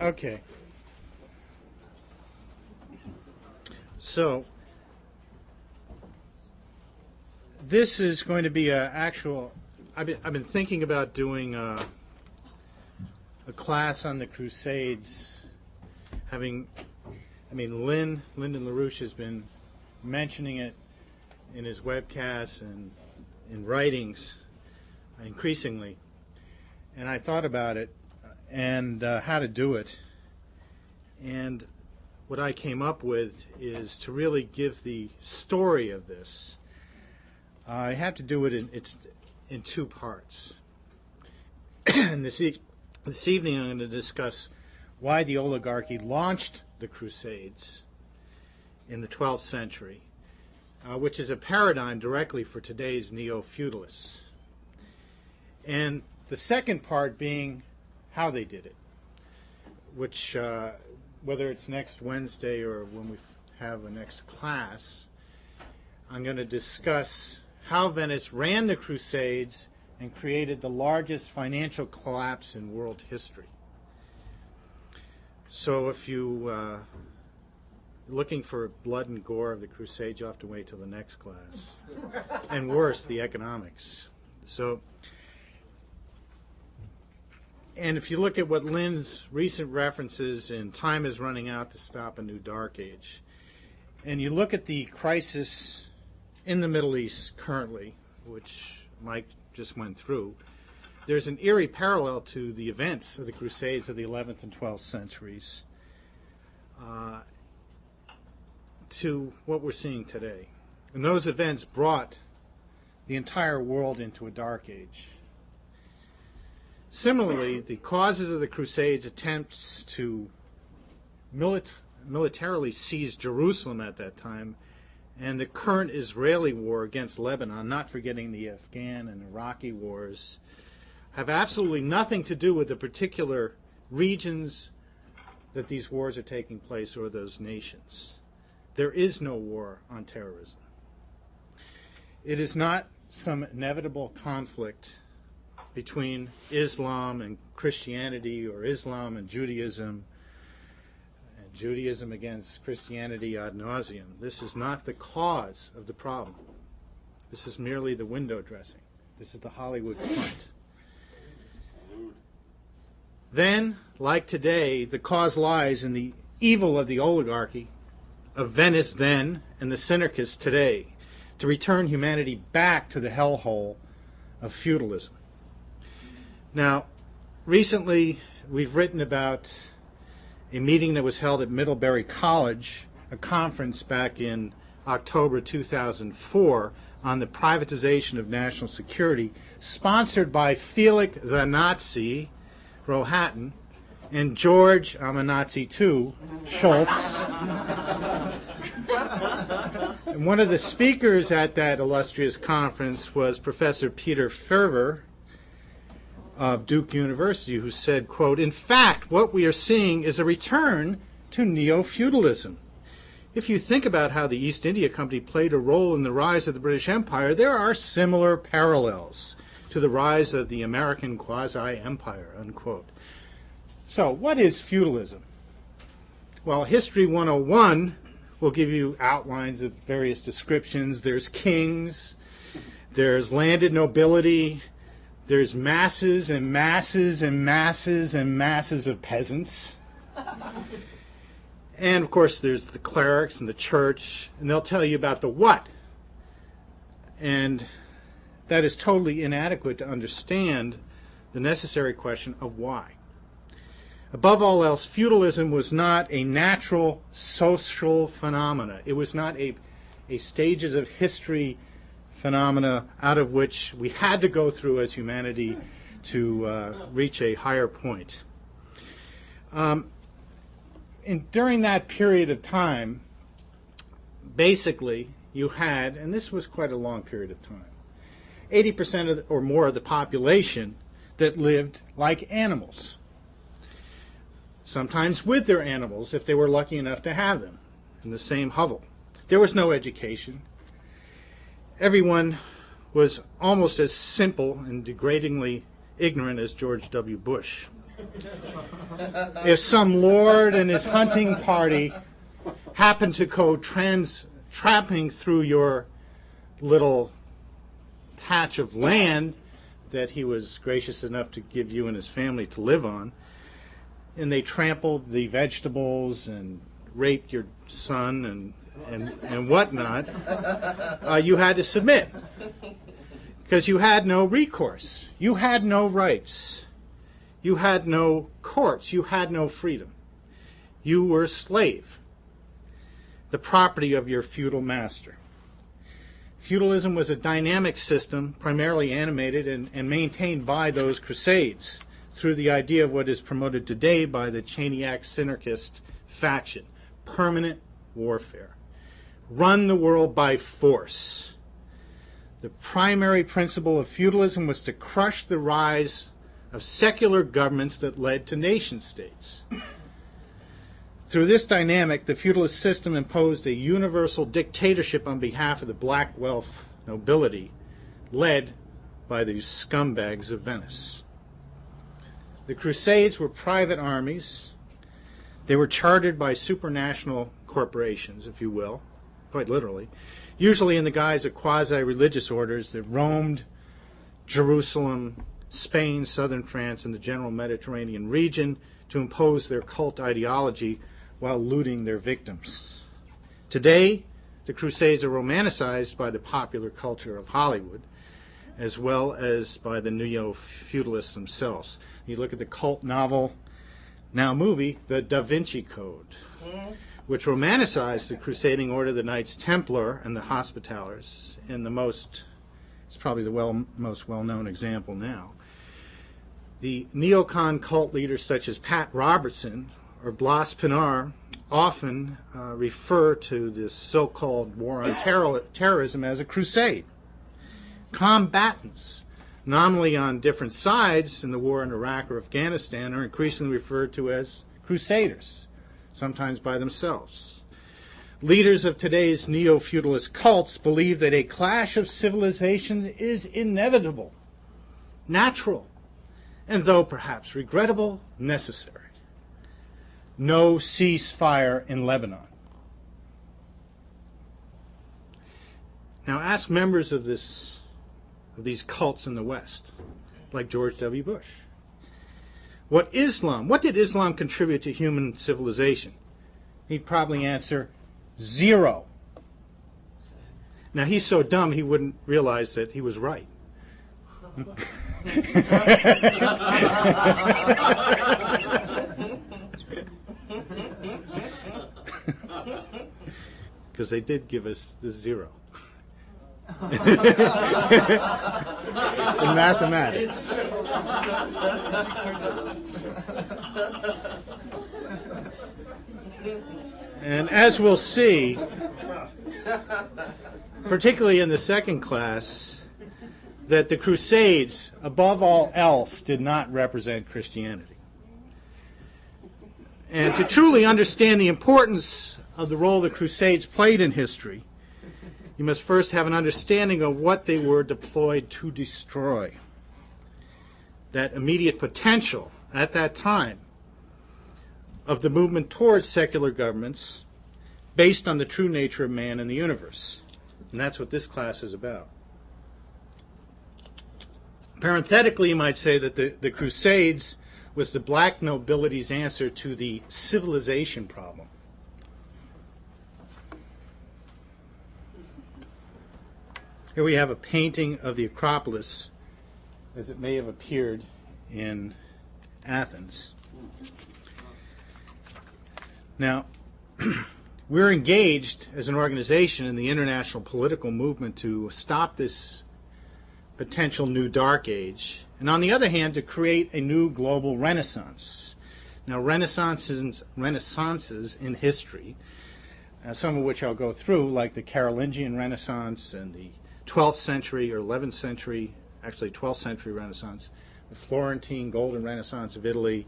Okay. So this is going to be a actual. I've been thinking about doing a class on the Crusades. Lyndon LaRouche has been mentioning it in his webcasts and in writings increasingly, and I thought about it and how to do it. And what I came up with is to really give the story of this. I have to do it in two parts. And this evening I'm going to discuss why the oligarchy launched the Crusades in the 12th century, which is a paradigm directly for today's neo-feudalists. And the second part being how they did it, which, whether it's next Wednesday or when we have a next class, I'm going to discuss how Venice ran the Crusades and created the largest financial collapse in world history. So if you looking for blood and gore of the Crusades, you'll have to wait till the next class. And worse, the economics. And if you look at what Lynn's recent references in Time is Running Out to Stop a New Dark Age, and you look at the crisis in the Middle East currently, which Mike just went through, there's an eerie parallel to the events of the Crusades of the 11th and 12th centuries to what we're seeing today. And those events brought the entire world into a dark age. Similarly, the causes of the Crusades' attempts to militarily seize Jerusalem at that time, and the current Israeli war against Lebanon, not forgetting the Afghan and Iraqi wars, have absolutely nothing to do with the particular regions that these wars are taking place or those nations. There is no war on terrorism. It is not some inevitable conflict between Islam and Christianity or Islam and Judaism against Christianity ad nauseum. This is not the cause of the problem. This is merely the window dressing. This is the Hollywood front. Then, like today, the cause lies in the evil of the oligarchy, of Venice then, and the synarchists today, to return humanity back to the hellhole of feudalism. Now, recently we've written about a meeting that was held at Middlebury College, a conference back in October 2004 on the privatization of national security, sponsored by Felix the Nazi, Rohatyn, and George, I'm a Nazi too, Schultz. And one of the speakers at that illustrious conference was Professor Peter Ferver of Duke University, who said, quote, "In fact, what we are seeing is a return to neo-feudalism. If you think about how the East India Company played a role in the rise of the British Empire, there are similar parallels to the rise of the American quasi-empire," unquote. So, what is feudalism? Well, History 101 will give you outlines of various descriptions. There's kings, there's landed nobility, there's masses and masses and masses and masses of peasants. And, of course, there's the clerics and the church, and they'll tell you about the what. And that is totally inadequate to understand the necessary question of why. Above all else, feudalism was not a natural social phenomena. It was not a stages of history phenomena out of which we had to go through as humanity to reach a higher point. During that period of time, basically, you had, and this was quite a long period of time, 80% or more of the population that lived like animals. Sometimes with their animals, if they were lucky enough to have them, in the same hovel. There was no education. Everyone was almost as simple and degradingly ignorant as George W. Bush. If some lord and his hunting party happened to go tramping through your little patch of land that he was gracious enough to give you and his family to live on, and they trampled the vegetables and raped your son and whatnot, you had to submit because you had no recourse. You had no rights. You had no courts. You had no freedom. You were a slave, the property of your feudal master. Feudalism was a dynamic system, primarily animated and maintained by those Crusades through the idea of what is promoted today by the Cheneyak synarchist faction, permanent warfare. Run the world by force. The primary principle of feudalism was to crush the rise of secular governments that led to nation states. Through this dynamic, the feudalist system imposed a universal dictatorship on behalf of the black wealth nobility, led by these scumbags of Venice. The Crusades were private armies. They were chartered by supranational corporations, if you will, quite literally, usually in the guise of quasi-religious orders that roamed Jerusalem, Spain, southern France, and the general Mediterranean region to impose their cult ideology while looting their victims. Today, the Crusades are romanticized by the popular culture of Hollywood, as well as by the neo-feudalists themselves. You look at the cult novel, now movie, The Da Vinci Code, which romanticized the crusading order, the Knights Templar and the Hospitallers, in it's probably the most well-known example now. The neocon cult leaders such as Pat Robertson or Blas Pinar often refer to this so-called war on terrorism as a crusade. Combatants, nominally on different sides in the war in Iraq or Afghanistan, are increasingly referred to as crusaders, sometimes by themselves. Leaders of today's neo-feudalist cults believe that a clash of civilizations is inevitable, natural, and though perhaps regrettable, necessary. No ceasefire in Lebanon. Now ask members of these cults in the West, like George W. Bush. What did Islam contribute to human civilization? He'd probably answer, 0. Now he's so dumb he wouldn't realize that he was right. Because they did give us the 0 in mathematics. And as we'll see, particularly in the second class, that the Crusades, above all else, did not represent Christianity. And to truly understand the importance of the role the Crusades played in history, you must first have an understanding of what they were deployed to destroy. That immediate potential at that time of the movement towards secular governments based on the true nature of man and the universe. And that's what this class is about. Parenthetically, you might say that the Crusades was the black nobility's answer to the civilization problem. Here we have a painting of the Acropolis as it may have appeared in Athens. Now, we're engaged as an organization in the international political movement to stop this potential new dark age, and on the other hand, to create a new global renaissance. Now, renaissances in history, some of which I'll go through, like the Carolingian Renaissance and the 12th century or 11th century, actually 12th century Renaissance, the Florentine Golden Renaissance of Italy.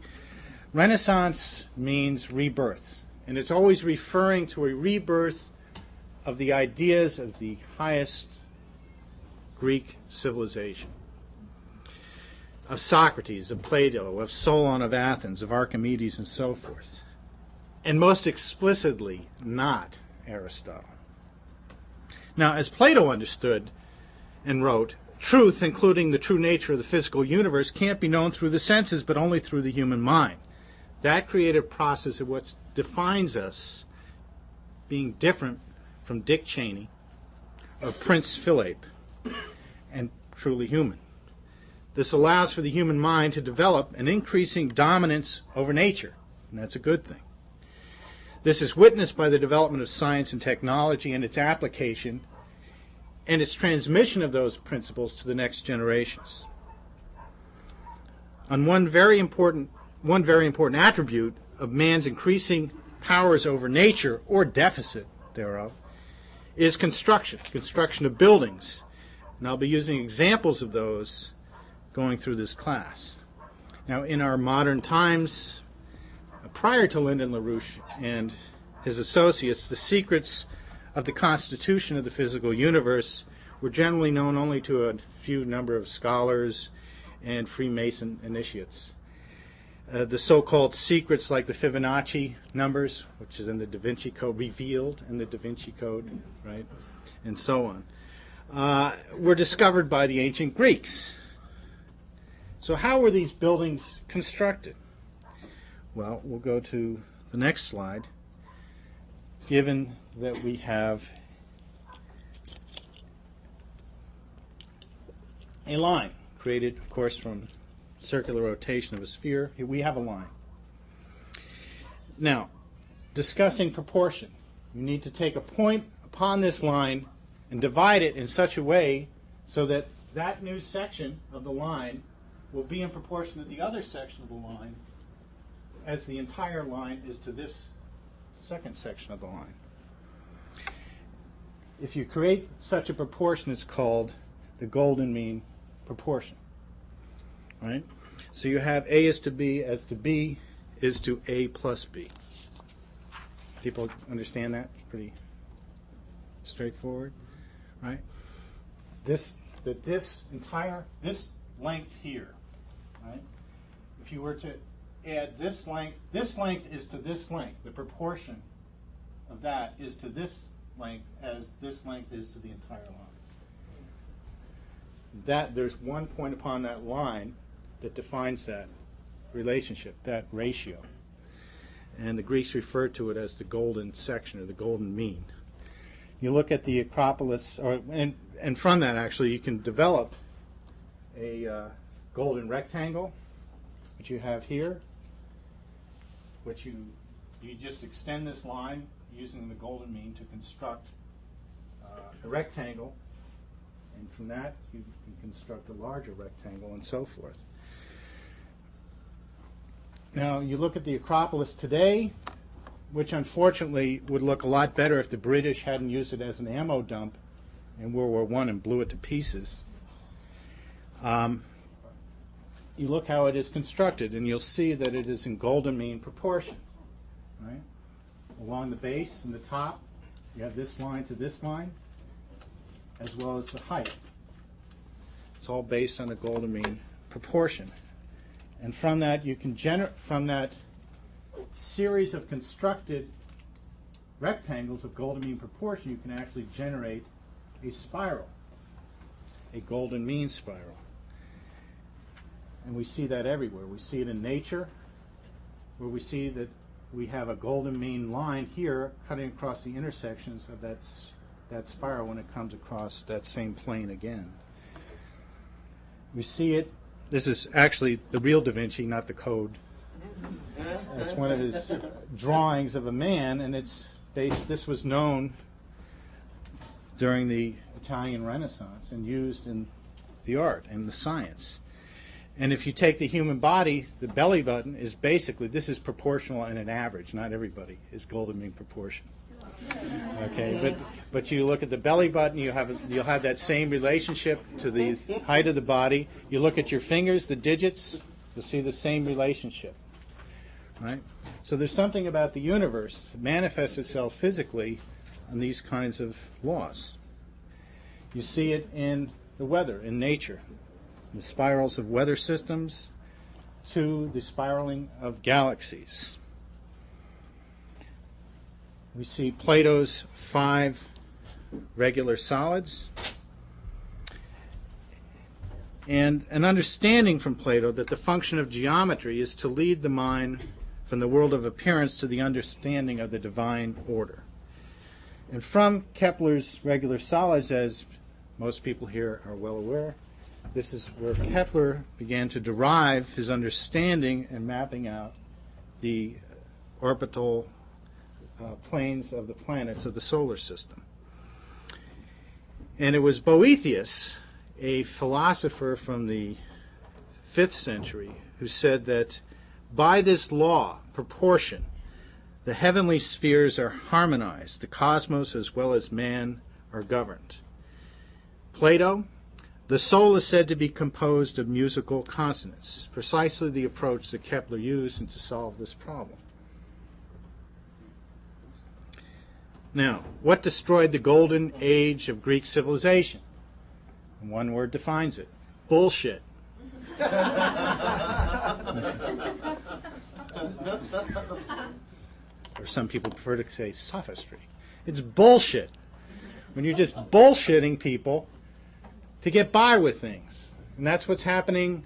Renaissance means rebirth, and it's always referring to a rebirth of the ideas of the highest Greek civilization. of Socrates, of Plato, of Solon of Athens, of Archimedes, and so forth. And most explicitly, not Aristotle. Now, as Plato understood and wrote, truth, including the true nature of the physical universe, can't be known through the senses, but only through the human mind. That creative process of what defines us being different from Dick Cheney or Prince Philip and truly human. This allows for the human mind to develop an increasing dominance over nature, and that's a good thing. This is witnessed by the development of science and technology and its application and its transmission of those principles to the next generations. On one very important attribute of man's increasing powers over nature, or deficit thereof, is construction of buildings. And I'll be using examples of those going through this class. Now, in our modern times, prior to Lyndon LaRouche and his associates, the secrets of the constitution of the physical universe were generally known only to a few number of scholars and Freemason initiates. The so-called secrets like the Fibonacci numbers, which is in the Da Vinci Code, revealed in the Da Vinci Code, right, and so on, were discovered by the ancient Greeks. So how were these buildings constructed? Well, we'll go to the next slide. Given that we have a line created, of course, from circular rotation of a sphere, here we have a line. Now, discussing proportion, you need to take a point upon this line and divide it in such a way so that that new section of the line will be in proportion to the other section of the line as the entire line is to this second section of the line. If you create such a proportion, it's called the golden mean proportion. Right? So you have A is to B as to B is to A plus B. People understand that? It's pretty straightforward, right? This length here, right? If you were to add this length is to this length. The proportion of that is to this length as this length is to the entire line. That there's one point upon that line that defines that relationship, that ratio. And the Greeks referred to it as the golden section or the golden mean. You look at the Acropolis, and from that actually you can develop a golden rectangle, which you have here, which you just extend this line using the golden mean to construct a rectangle, and from that you can construct a larger rectangle and so forth. Now you look at the Acropolis today, which unfortunately would look a lot better if the British hadn't used it as an ammo dump in World War I and blew it to pieces. You look how it is constructed, and you'll see that it is in golden mean proportion. Right? Along the base and the top, you have this line to this line, as well as the height. It's all based on the golden mean proportion. And from that, you can from that series of constructed rectangles of golden mean proportion, you can actually generate a spiral, a golden mean spiral. And we see that everywhere. We see it in nature, where we see that we have a golden mean line here cutting across the intersections of that spiral when it comes across that same plane again. We see it. This is actually the real Da Vinci, not the code. It's one of his drawings of a man, and it's based. This was known during the Italian Renaissance and used in the art and the science. And if you take the human body, the belly button is basically, this is proportional and an average. Not everybody is golden mean proportion. Okay, but you look at the belly button, you'll have that same relationship to the height of the body. You look at your fingers, the digits, you'll see the same relationship. Right? So there's something about the universe that manifests itself physically on these kinds of laws. You see it in the weather, in nature. the spirals of weather systems, to the spiraling of galaxies. We see Plato's 5 regular solids, and an understanding from Plato that the function of geometry is to lead the mind from the world of appearance to the understanding of the divine order. And from Kepler's regular solids, as most people here are well aware, this is where Kepler began to derive his understanding and mapping out the orbital planes of the planets of the solar system. And it was Boethius, a philosopher from the 5th century, who said that by this law, proportion, the heavenly spheres are harmonized, the cosmos as well as man are governed. Plato, the soul is said to be composed of musical consonants, precisely the approach that Kepler used to solve this problem. Now, what destroyed the golden age of Greek civilization? And one word defines it: bullshit. Or some people prefer to say sophistry. It's bullshit. When you're just bullshitting people to get by with things. And that's what's happening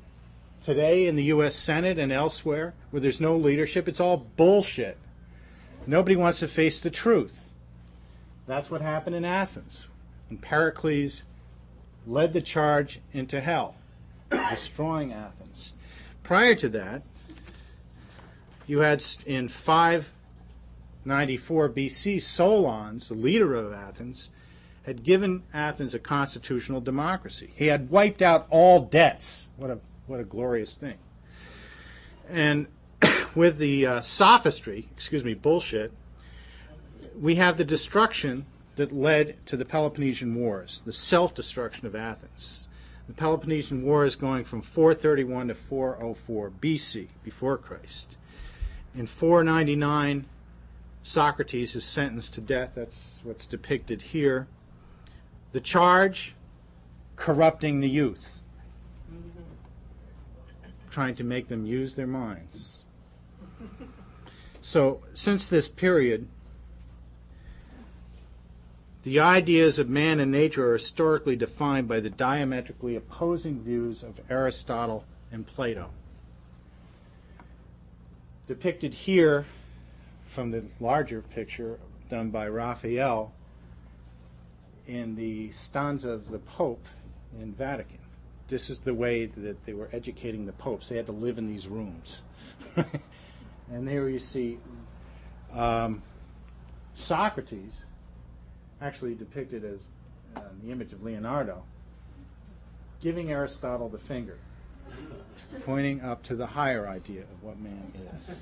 today in the U.S. Senate and elsewhere, where there's no leadership. It's all bullshit. Nobody wants to face the truth. That's what happened in Athens, when Pericles led the charge into hell, destroying Athens. Prior to that, you had in 594 BC, Solon, the leader of Athens, had given Athens a constitutional democracy. He had wiped out all debts. What a glorious thing. And with the bullshit, we have the destruction that led to the Peloponnesian Wars, the self-destruction of Athens. The Peloponnesian War is going from 431 to 404 BC, before Christ. In 499, Socrates is sentenced to death. That's what's depicted here. The charge, corrupting the youth, trying to make them use their minds. So, since this period, the ideas of man and nature are historically defined by the diametrically opposing views of Aristotle and Plato. Depicted here from the larger picture done by Raphael in the stanza of the Pope in Vatican. This is the way that they were educating the popes. They had to live in these rooms. And there you see Socrates, actually depicted as the image of Leonardo, giving Aristotle the finger, pointing up to the higher idea of what man is.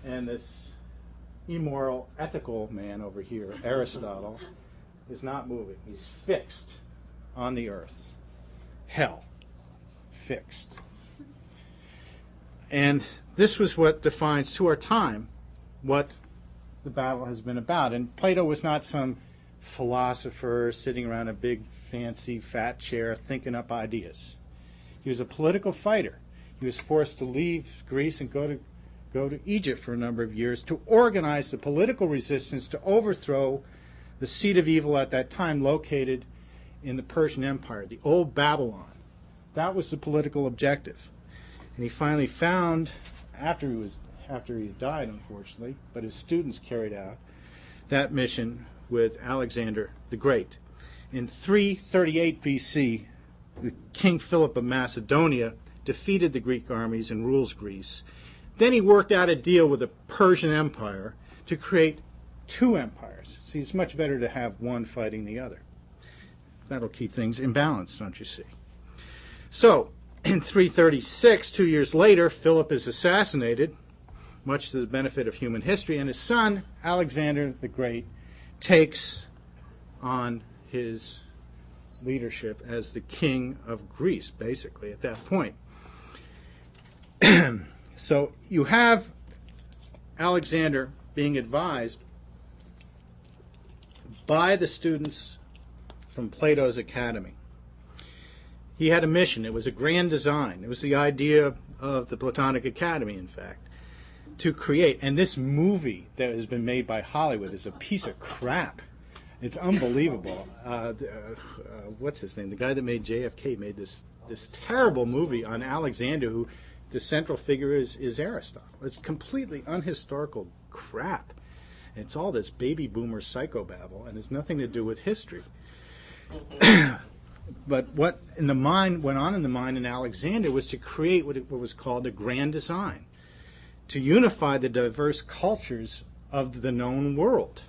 And this immoral, ethical man over here, Aristotle, is not moving. He's fixed on the earth. Hell. Fixed. And this was what defines, to our time, what the battle has been about. And Plato was not some philosopher sitting around a big, fancy, fat chair thinking up ideas. He was a political fighter. He was forced to leave Greece and go to Egypt for a number of years to organize the political resistance to overthrow the seat of evil at that time, located in the Persian Empire, the old Babylon. That was the political objective. And he finally found, after he had died, unfortunately, but his students carried out that mission with Alexander the Great. In 338 BC, the King Philip of Macedonia defeated the Greek armies and rules Greece. Then he worked out a deal with the Persian Empire to create two empires. See, it's much better to have one fighting the other. That'll keep things in balance, don't you see? So, in 336, 2 years later, Philip is assassinated, much to the benefit of human history, and his son, Alexander the Great, takes on his leadership as the king of Greece, basically, at that point. So you have Alexander being advised by the students from Plato's academy. he had a mission. It was a grand design. It was the idea of the Platonic Academy, in fact, to create. And this movie that has been made by Hollywood is a piece of crap. It's unbelievable. What's his name? The guy that made JFK made this terrible movie on Alexander, who the central figure is Aristotle. It's completely unhistorical crap. It's all this baby boomer psychobabble, and it's nothing to do with history. But what went on in the mind in Alexander was to create what was called a grand design, to unify the diverse cultures of the known world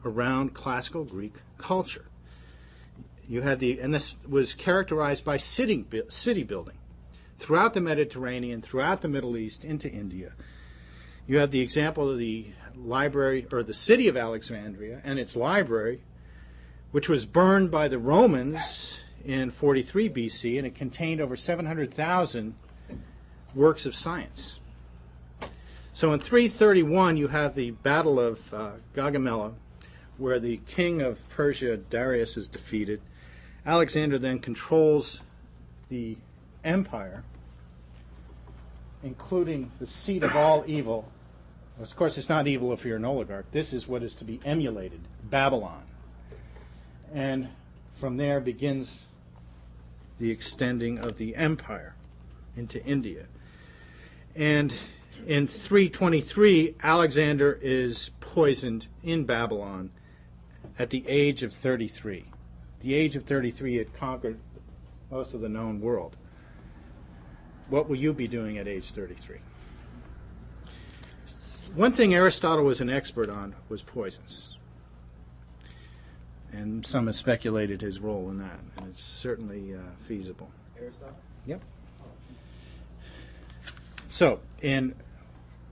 around classical Greek culture. You had and this was characterized by city building throughout the Mediterranean, throughout the Middle East, into India. You have the example of the library, or the city of Alexandria and its library, which was burned by the Romans in 43 BC, and it contained over 700,000 works of science. So in 331, you have the Battle of Gaugamela, where the king of Persia, Darius, is defeated. Alexander then controls the empire, including the seat of all evil. Of course, it's not evil if you're an oligarch. This is what is to be emulated, Babylon. And from there begins the extending of the empire into India. And in 323, Alexander is poisoned in Babylon at the age of 33. The age of 33, he had conquered most of the known world. What will you be doing at age 33? One thing Aristotle was an expert on was poisons. And some have speculated his role in that, and it's certainly feasible. Aristotle? Yep. So, in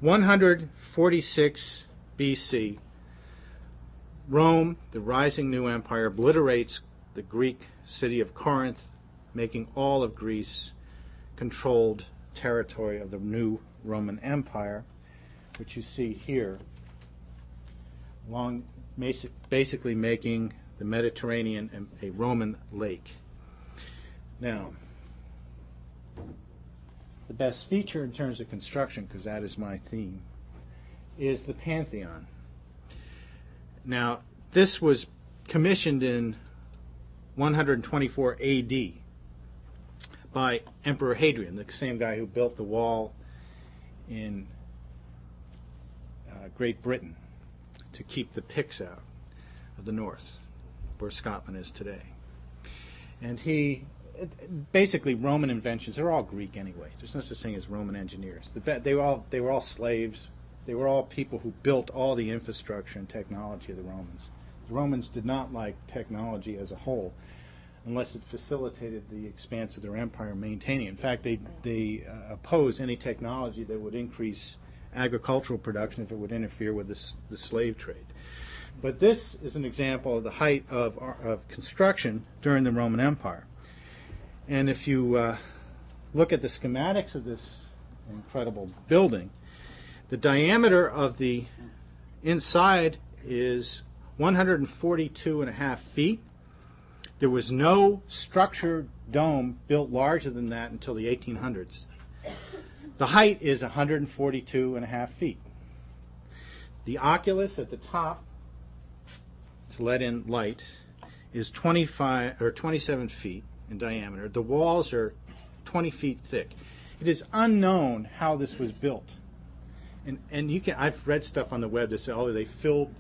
146 BC, Rome, the rising new empire, obliterates the Greek city of Corinth, making all of Greece controlled territory of the new Roman Empire, which you see here, basically making the Mediterranean a Roman lake. Now, the best feature in terms of construction, because that is my theme, is the Pantheon. Now, this was commissioned in 124 AD by Emperor Hadrian, the same guy who built the wall in Great Britain to keep the Picts out of the north, where Scotland is today. And basically Roman inventions, they're all Greek anyway. There's no such thing as Roman engineers. They were all slaves. They were all people who built all the infrastructure and technology of the Romans. The Romans did not like technology as a whole, unless it facilitated the expanse of their empire maintaining it. In fact, they opposed any technology that would increase agricultural production if it would interfere with the slave trade. But this is an example of the height of construction during the Roman Empire. And if you look at the schematics of this incredible building, the diameter of the inside is 142.5 feet. There was no structured dome built larger than that until the 1800s. The height is 142.5 feet. The oculus at the top, to let in light, is 27 feet in diameter. The walls are 20 feet thick. It is unknown how this was built. And I've read stuff on the web that say, oh, they filled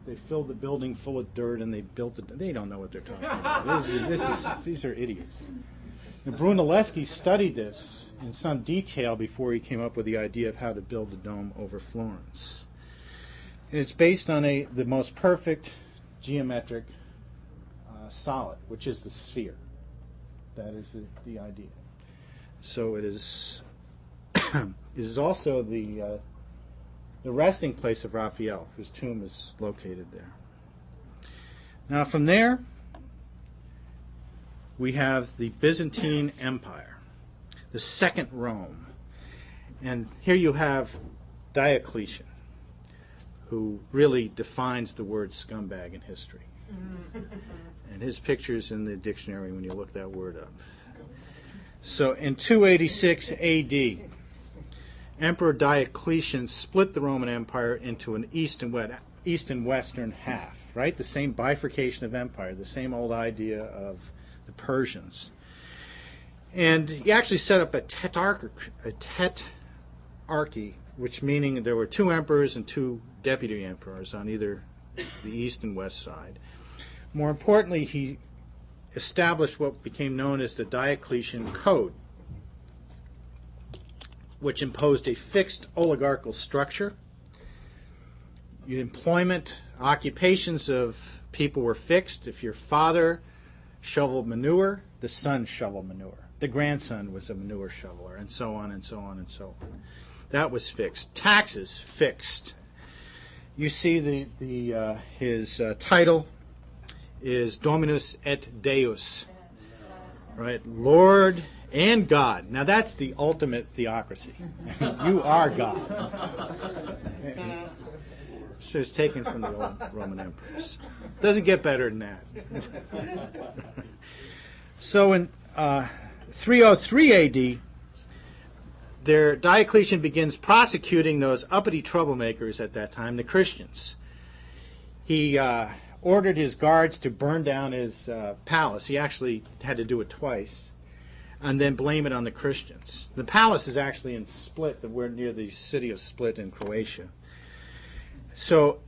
the building full of dirt and they built it. They don't know what they're talking about. These are idiots. And Brunelleschi studied this in some detail before he came up with the idea of how to build a dome over Florence. And it's based on the most perfect geometric solid, which is the sphere. That is the idea. So it is. It is also the resting place of Raphael, whose tomb is located there. Now from there, we have the Byzantine Empire, the second Rome. And here you have Diocletian, who really defines the word scumbag in history. And his picture's in the dictionary when you look that word up. So in 286 AD, Emperor Diocletian split the Roman Empire into an east and western half, right? The same bifurcation of empire, the same old idea of the Persians. And he actually set up a tetrarchy, which meaning there were two emperors and two deputy emperors on either the east and west side. More importantly, he established what became known as the Diocletian Code, which imposed a fixed oligarchical structure. Employment, occupations of people were fixed. If your father shoveled manure, the son shoveled manure. The grandson was a manure shoveler, and so on and so on and so on. That was fixed. Taxes, fixed. You see his title is Dominus et Deus, right? Lord and God. Now that's the ultimate theocracy. You are God. So it's taken from the old Roman emperors. Doesn't get better than that. So in 303 AD, Diocletian begins prosecuting those uppity troublemakers at that time, the Christians. He ordered his guards to burn down his palace. He actually had to do it twice, and then blame it on the Christians. The palace is actually in Split, we're near the city of Split in Croatia. So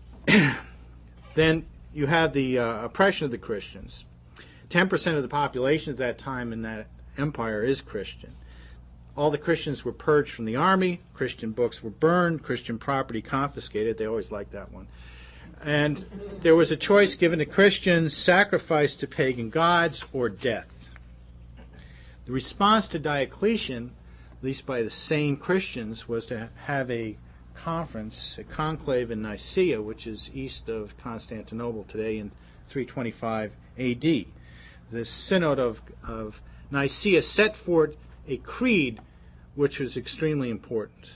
then you have the oppression of the Christians. 10% of the population at that time in that empire is Christian. All the Christians were purged from the army. Christian books were burned. Christian property confiscated. They always liked that one. And there was a choice given to Christians: sacrifice to pagan gods or death. The response to Diocletian, at least by the sane Christians, was to have a conference, a conclave in Nicaea, which is east of Constantinople today, in 325 AD. The Synod of Nicaea set forth a creed which was extremely important,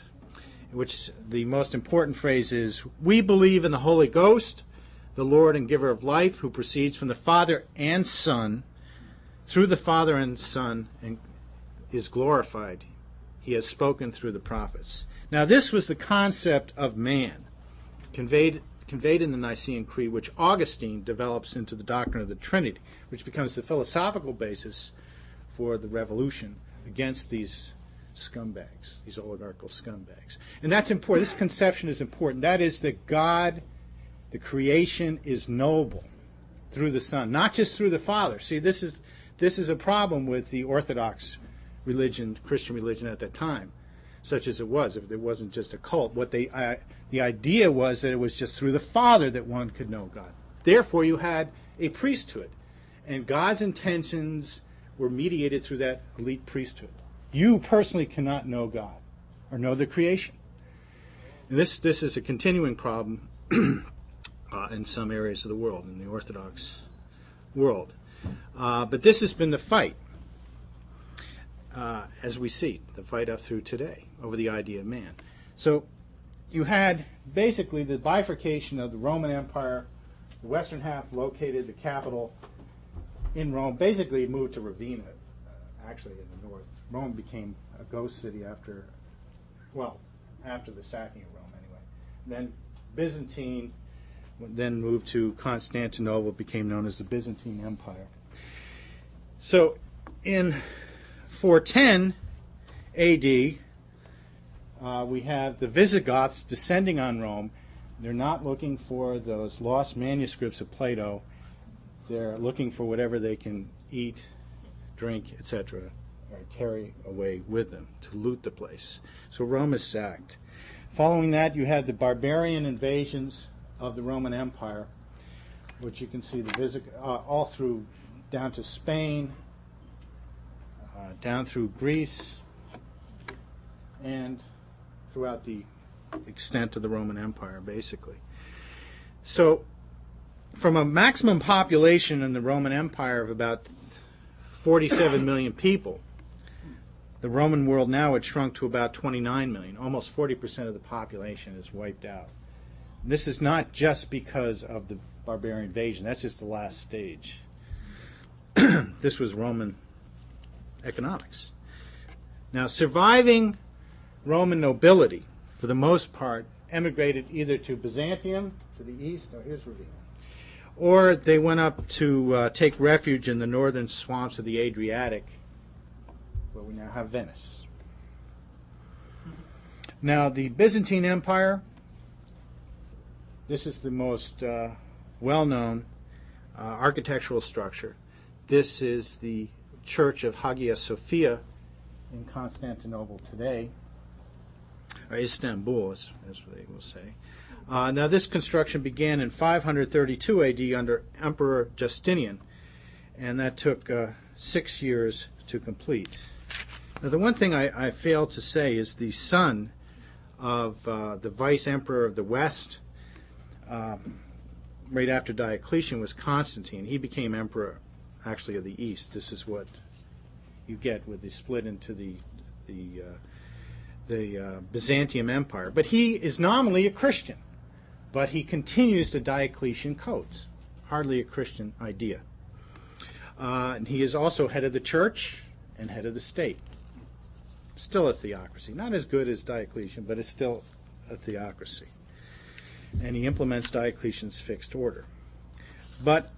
which the most important phrase is, "We believe in the Holy Ghost, the Lord and giver of life, who proceeds from the Father and Son, through the Father and Son, and is glorified. He has spoken through the prophets." Now this was the concept of man, conveyed in the Nicene Creed, which Augustine develops into the doctrine of the Trinity, which becomes the philosophical basis for the revolution against these scumbags, these oligarchical scumbags. And that's important. This conception is important. That is that God, the creation, is knowable through the Son, not just through the Father. See, this is a problem with the Orthodox religion, Christian religion at that time, such as it was. If it wasn't just a cult, the idea was that it was just through the Father that one could know God. Therefore, you had a priesthood, and God's intentions were mediated through that elite priesthood. You personally cannot know God or know the creation. And this is a continuing problem in some areas of the world, in the Orthodox world. But this has been the fight, as we see, the fight up through today over the idea of man. So you had basically the bifurcation of the Roman Empire. The western half located the capital in Rome. Basically, it moved to Ravenna, actually in the north. Rome became a ghost city after the sacking of Rome anyway. Then Byzantine, then moved to Constantinople, became known as the Byzantine Empire. So in 410 AD, we have the Visigoths descending on Rome. They're not looking for those lost manuscripts of Plato. They're looking for whatever they can eat, drink, etc., or carry away with them to loot the place. So Rome is sacked. Following that, you had the barbarian invasions of the Roman Empire, which you can see all through down to Spain, down through Greece, and throughout the extent of the Roman Empire, basically. So from a maximum population in the Roman Empire of about 47 million people, the Roman world now had shrunk to about 29 million. Almost 40% of the population is wiped out. And this is not just because of the barbarian invasion. That's just the last stage. This was Roman economics. Now, surviving Roman nobility, for the most part, emigrated either to Byzantium, to the east, here's Ravenna, or they went up to take refuge in the northern swamps of the Adriatic, where we now have Venice. Now, the Byzantine Empire, this is the most well-known architectural structure. This is the Church of Hagia Sophia in Constantinople today, or Istanbul, as they will say. Now, this construction began in 532 AD under Emperor Justinian, and that took 6 years to complete. Now, the one thing I failed to say is the son of the vice emperor of the West, right after Diocletian, was Constantine. He became emperor, actually, of the East. This is what you get with the split into the Byzantium Empire. But he is nominally a Christian, but he continues the Diocletian codes. Hardly a Christian idea. And he is also head of the church and head of the state. Still a theocracy. Not as good as Diocletian, but it's still a theocracy. And he implements Diocletian's fixed order. But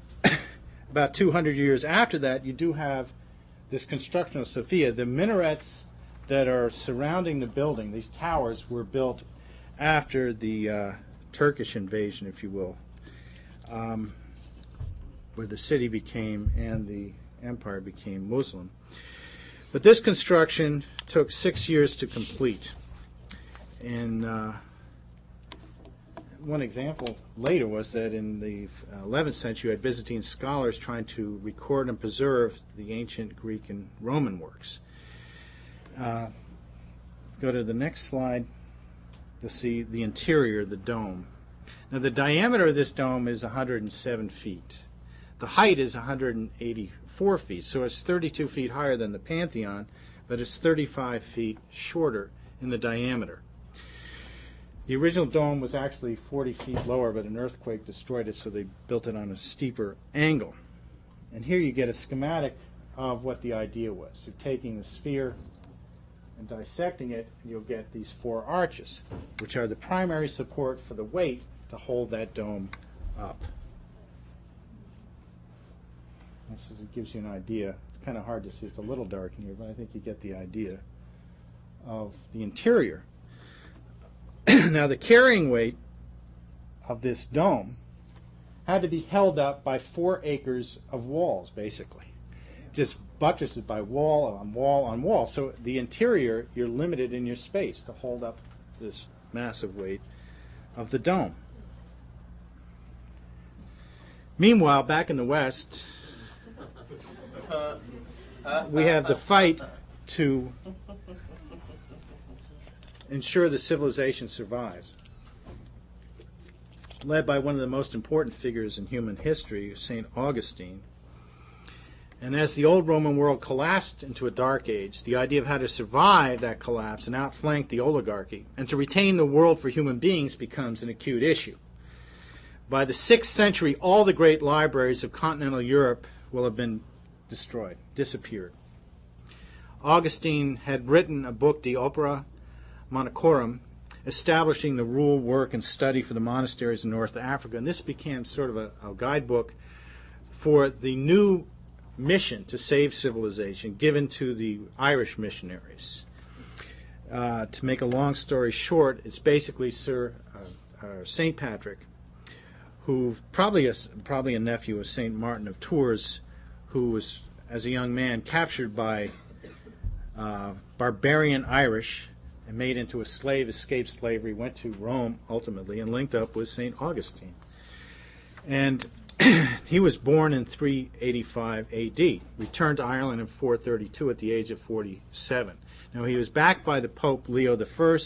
about 200 years after that, you do have this construction of Sophia. The minarets that are surrounding the building, these towers, were built after the Turkish invasion, if you will, where the city became and the empire became Muslim. But this construction took 6 years to complete. And one example later was that in the 11th century, you had Byzantine scholars trying to record and preserve the ancient Greek and Roman works. Go to the next slide to see the interior, the dome. Now, the diameter of this dome is 107 feet. The height is 184 feet, so it's 32 feet higher than the Pantheon, but it's 35 feet shorter in the diameter. The original dome was actually 40 feet lower, but an earthquake destroyed it, so they built it on a steeper angle. And here you get a schematic of what the idea was. You're taking the sphere and dissecting it, and you'll get these 4 arches, which are the primary support for the weight to hold that dome up. It gives you an idea. It's kind of hard to see. It's a little dark in here, but I think you get the idea of the interior. Now, the carrying weight of this dome had to be held up by 4 acres of walls, basically. Just buttresses by wall on wall on wall. So the interior, you're limited in your space to hold up this massive weight of the dome. Meanwhile, back in the West, we have the fight to ensure the civilization survives, led by one of the most important figures in human history, St. Augustine. And as the old Roman world collapsed into a dark age, the idea of how to survive that collapse and outflank the oligarchy and to retain the world for human beings becomes an acute issue. By the 6th century, all the great libraries of continental Europe will have been destroyed, disappeared. Augustine had written a book, De Opera Monachorum, establishing the rule, work, and study for the monasteries in North Africa. And this became sort of a guidebook for the new mission to save civilization given to the Irish missionaries. To make a long story short, it's basically St. Patrick, who probably a nephew of St. Martin of Tours, who was, as a young man, captured by barbarian Irish and made into a slave, escaped slavery, went to Rome ultimately, and linked up with St. Augustine. And he was born in 385 AD, returned to Ireland in 432 at the age of 47. Now, he was backed by the Pope Leo I,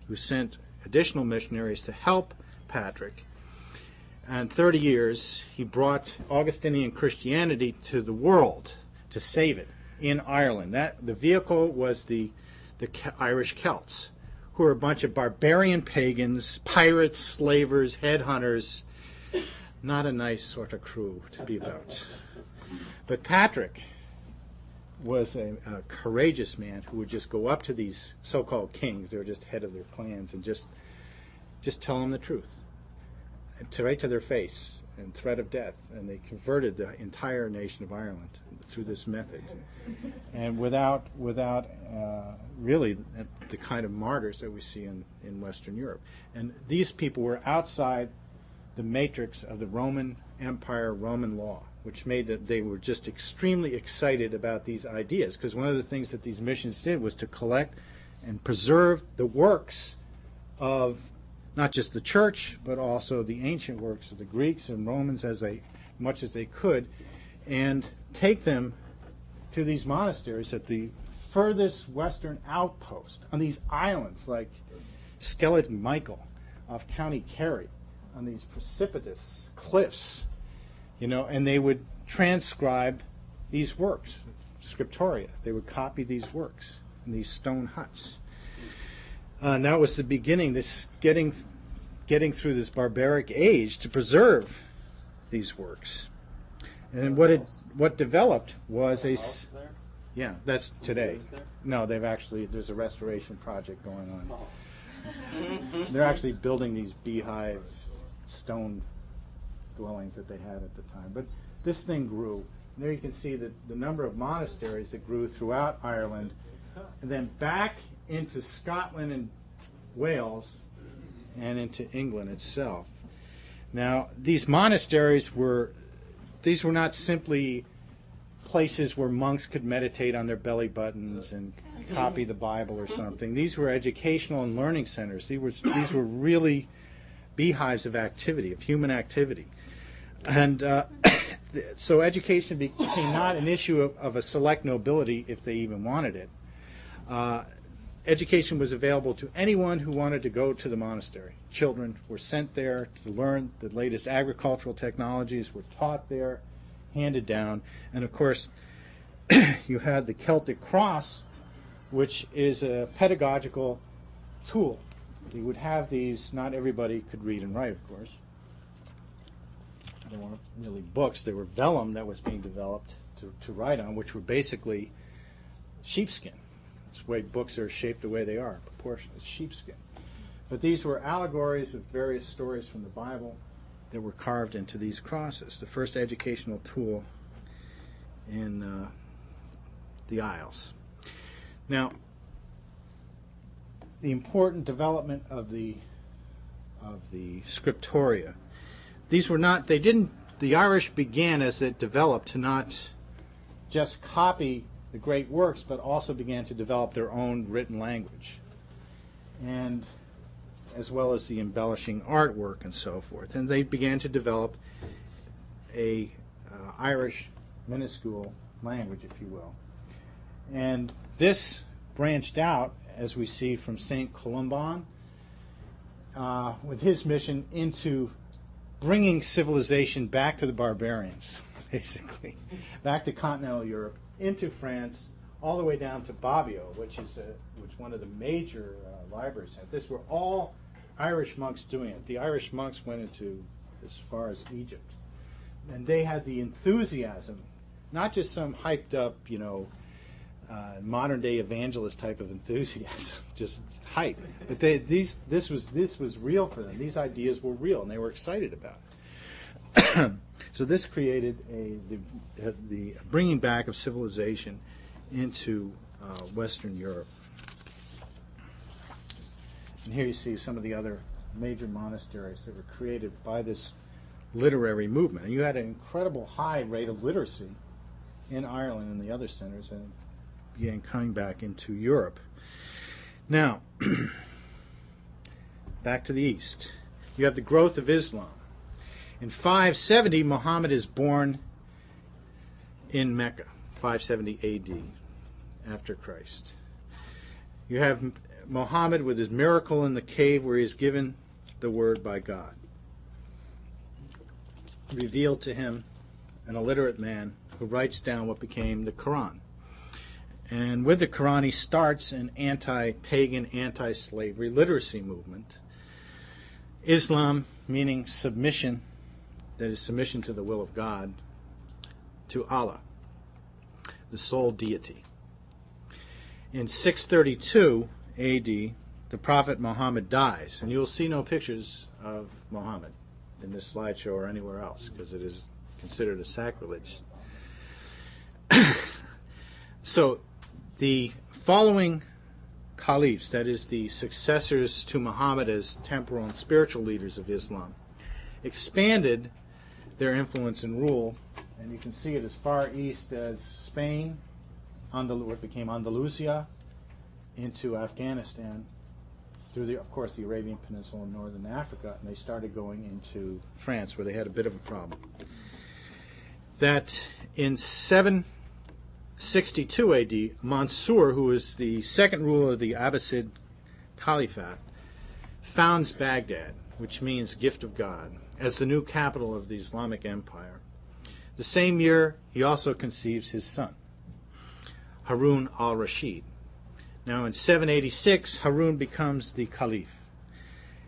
who sent additional missionaries to help Patrick. And 30 years, he brought Augustinian Christianity to the world to save it in Ireland. The vehicle was the Irish Celts, who are a bunch of barbarian pagans, pirates, slavers, headhunters. Not a nice sort of crew to be about. But Patrick was a courageous man who would just go up to these so-called kings. They were just head of their clans, and just tell them the truth, right to their face, and threat of death. And they converted the entire nation of Ireland through this method, and without really the kind of martyrs that we see in Western Europe. And these people were outside the matrix of the Roman Empire, Roman law, which made that they were just extremely excited about these ideas, because one of the things that these missions did was to collect and preserve the works of not just the church, but also the ancient works of the Greeks and Romans much as they could, and take them to these monasteries at the furthest western outpost on these islands like Skeleton Michael off County Kerry, on these precipitous cliffs, and they would transcribe these works, scriptoria. They would copy these works in these stone huts. And that was the beginning, this getting through this barbaric age to preserve these works. And what developed was yeah, that's today. No, there's a restoration project going on. They're actually building these beehive stone dwellings that they had at the time. But this thing grew. And there you can see the number of monasteries that grew throughout Ireland, and then back into Scotland and Wales and into England itself. Now, these monasteries were not simply places where monks could meditate on their belly buttons and copy the Bible or something. These were educational and learning centers. These were really beehives of activity, of human activity. And so education became not an issue of a select nobility, if they even wanted it. Education was available to anyone who wanted to go to the monastery. Children were sent there to learn the latest agricultural technologies, were taught there, handed down. And of course, you had the Celtic cross, which is a pedagogical tool. You would have these, not everybody could read and write, of course. They weren't really books, they were vellum that was being developed to write on, which were basically sheepskin. That's the way books are shaped the way they are, proportionate, sheepskin. But these were allegories of various stories from the Bible that were carved into these crosses, the first educational tool in the Isles. Now, the important development of the scriptoria, the Irish began as it developed to not just copy the great works, but also began to develop their own written language, and as well as the embellishing artwork and so forth. And they began to develop a Irish minuscule language, if you will. And this branched out, as we see from St. Columban, with his mission into bringing civilization back to the barbarians, basically, back to continental Europe, into France, all the way down to Bobbio, which one of the major libraries had. This were all Irish monks doing it. The Irish monks went into as far as Egypt, and they had the enthusiasm, not just some hyped up, modern day evangelist type of enthusiasm, just hype. But this was real for them. These ideas were real, and they were excited about it. So this created the bringing back of civilization into Western Europe. And here you see some of the other major monasteries that were created by this literary movement. And you had an incredible high rate of literacy in Ireland and the other centers, and began coming back into Europe. Now, back to the east. You have the growth of Islam. In 570, Muhammad is born in Mecca, 570 AD, after Christ. You have Muhammad with his miracle in the cave where he is given the word by God, revealed to him, an illiterate man who writes down what became the Quran. And with the Quran, he starts an anti-pagan, anti-slavery literacy movement. Islam, meaning submission, that is submission to the will of God, to Allah. the sole deity. In 632 A.D., the Prophet Muhammad dies, and you will see no pictures of Muhammad in this slideshow or anywhere else because it is considered a sacrilege. So the following caliphs, that is the successors to Muhammad as temporal and spiritual leaders of Islam, expanded their influence and rule, and you can see it as far east as Spain, what became Andalusia, into Afghanistan, through, of course, the Arabian Peninsula and northern Africa, and they started going into France, where they had a bit of a problem. That in 762 A.D., Mansur, who was the second ruler of the Abbasid Caliphate, founds Baghdad, which means gift of God, as the new capital of the Islamic Empire. The same year, he also conceives his son, Harun al-Rashid. Now in 786, Harun becomes the caliph,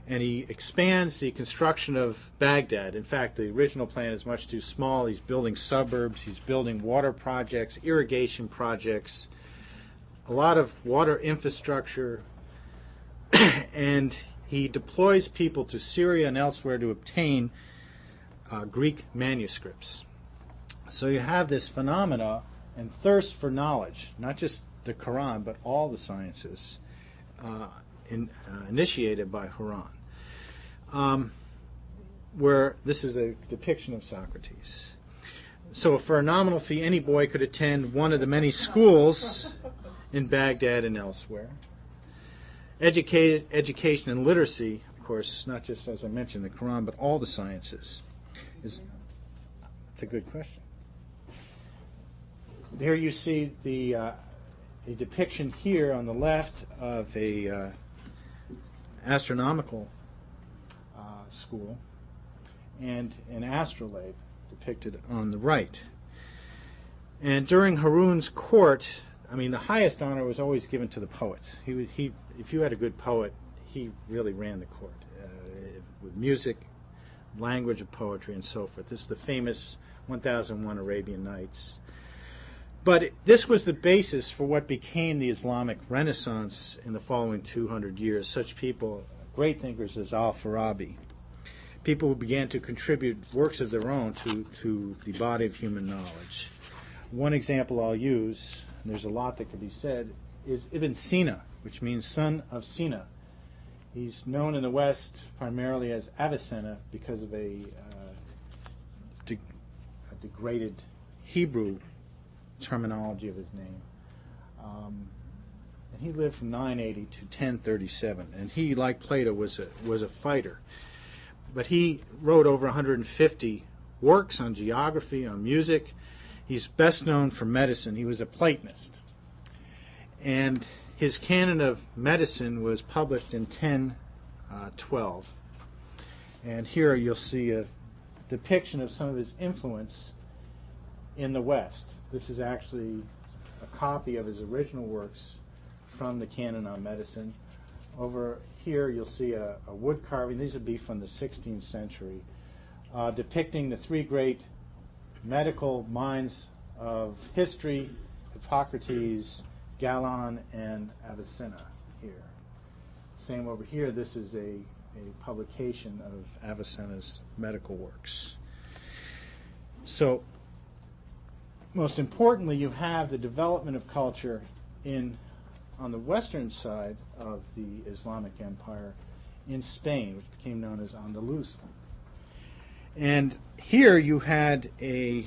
and he expands the construction of Baghdad. In fact, the original plan is much too small. He's building suburbs, he's building water projects, irrigation projects, a lot of water infrastructure, and he deploys people to Syria and elsewhere to obtain Greek manuscripts. So you have this phenomena and thirst for knowledge, not just the Quran, but all the sciences, initiated by Harun, where this is a depiction of Socrates. So for a nominal fee, any boy could attend one of the many schools in Baghdad and elsewhere. Education and literacy, of course, not just, as I mentioned, the Quran, but all the sciences. It's a good question. There you see a depiction here on the left of a astronomical school and an astrolabe depicted on the right. And during Harun's court, I mean, the highest honor was always given to the poets. If you had a good poet, he really ran the court with music, language of poetry, and so forth. This is the famous 1001 Arabian Nights. But this was the basis for what became the Islamic Renaissance in the following 200 years. Such people, great thinkers as Al-Farabi, people who began to contribute works of their own to the body of human knowledge. One example I'll use, and there's a lot that could be said, is Ibn Sina, which means son of Sina. He's known in the West primarily as Avicenna because of a degraded Hebrew terminology of his name. And he lived from 980 to 1037. And he, like Plato, was a fighter. But he wrote over 150 works on geography, on music. He's best known for medicine. He was a Platonist. And his canon of medicine was published in 1012. And here you'll see a depiction of some of his influence in the West. This is actually a copy of his original works from the canon on medicine. Over here you'll see a wood carving. These would be from the 16th century, depicting the three great medical minds of history, Hippocrates, Galen, and Avicenna here. Same over here, this is a publication of Avicenna's medical works. So, most importantly, you have the development of culture on the western side of the Islamic Empire in Spain, which became known as Andalusia. And here you had a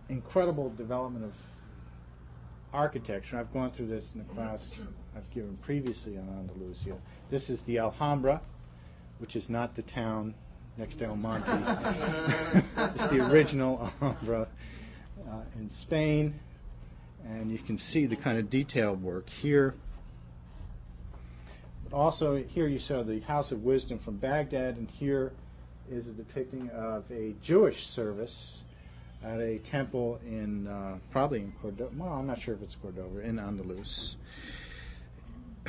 incredible development of architecture. I've gone through this in the class I've given previously on Andalusia. This is the Alhambra, which is not the town next to El Monte. It's the original Alhambra in Spain. And you can see the kind of detailed work here. But also here you saw the House of Wisdom from Baghdad, and here is a depicting of a Jewish service at a temple in, probably in Cordoba. Well, I'm not sure if it's Cordoba, in Andalus.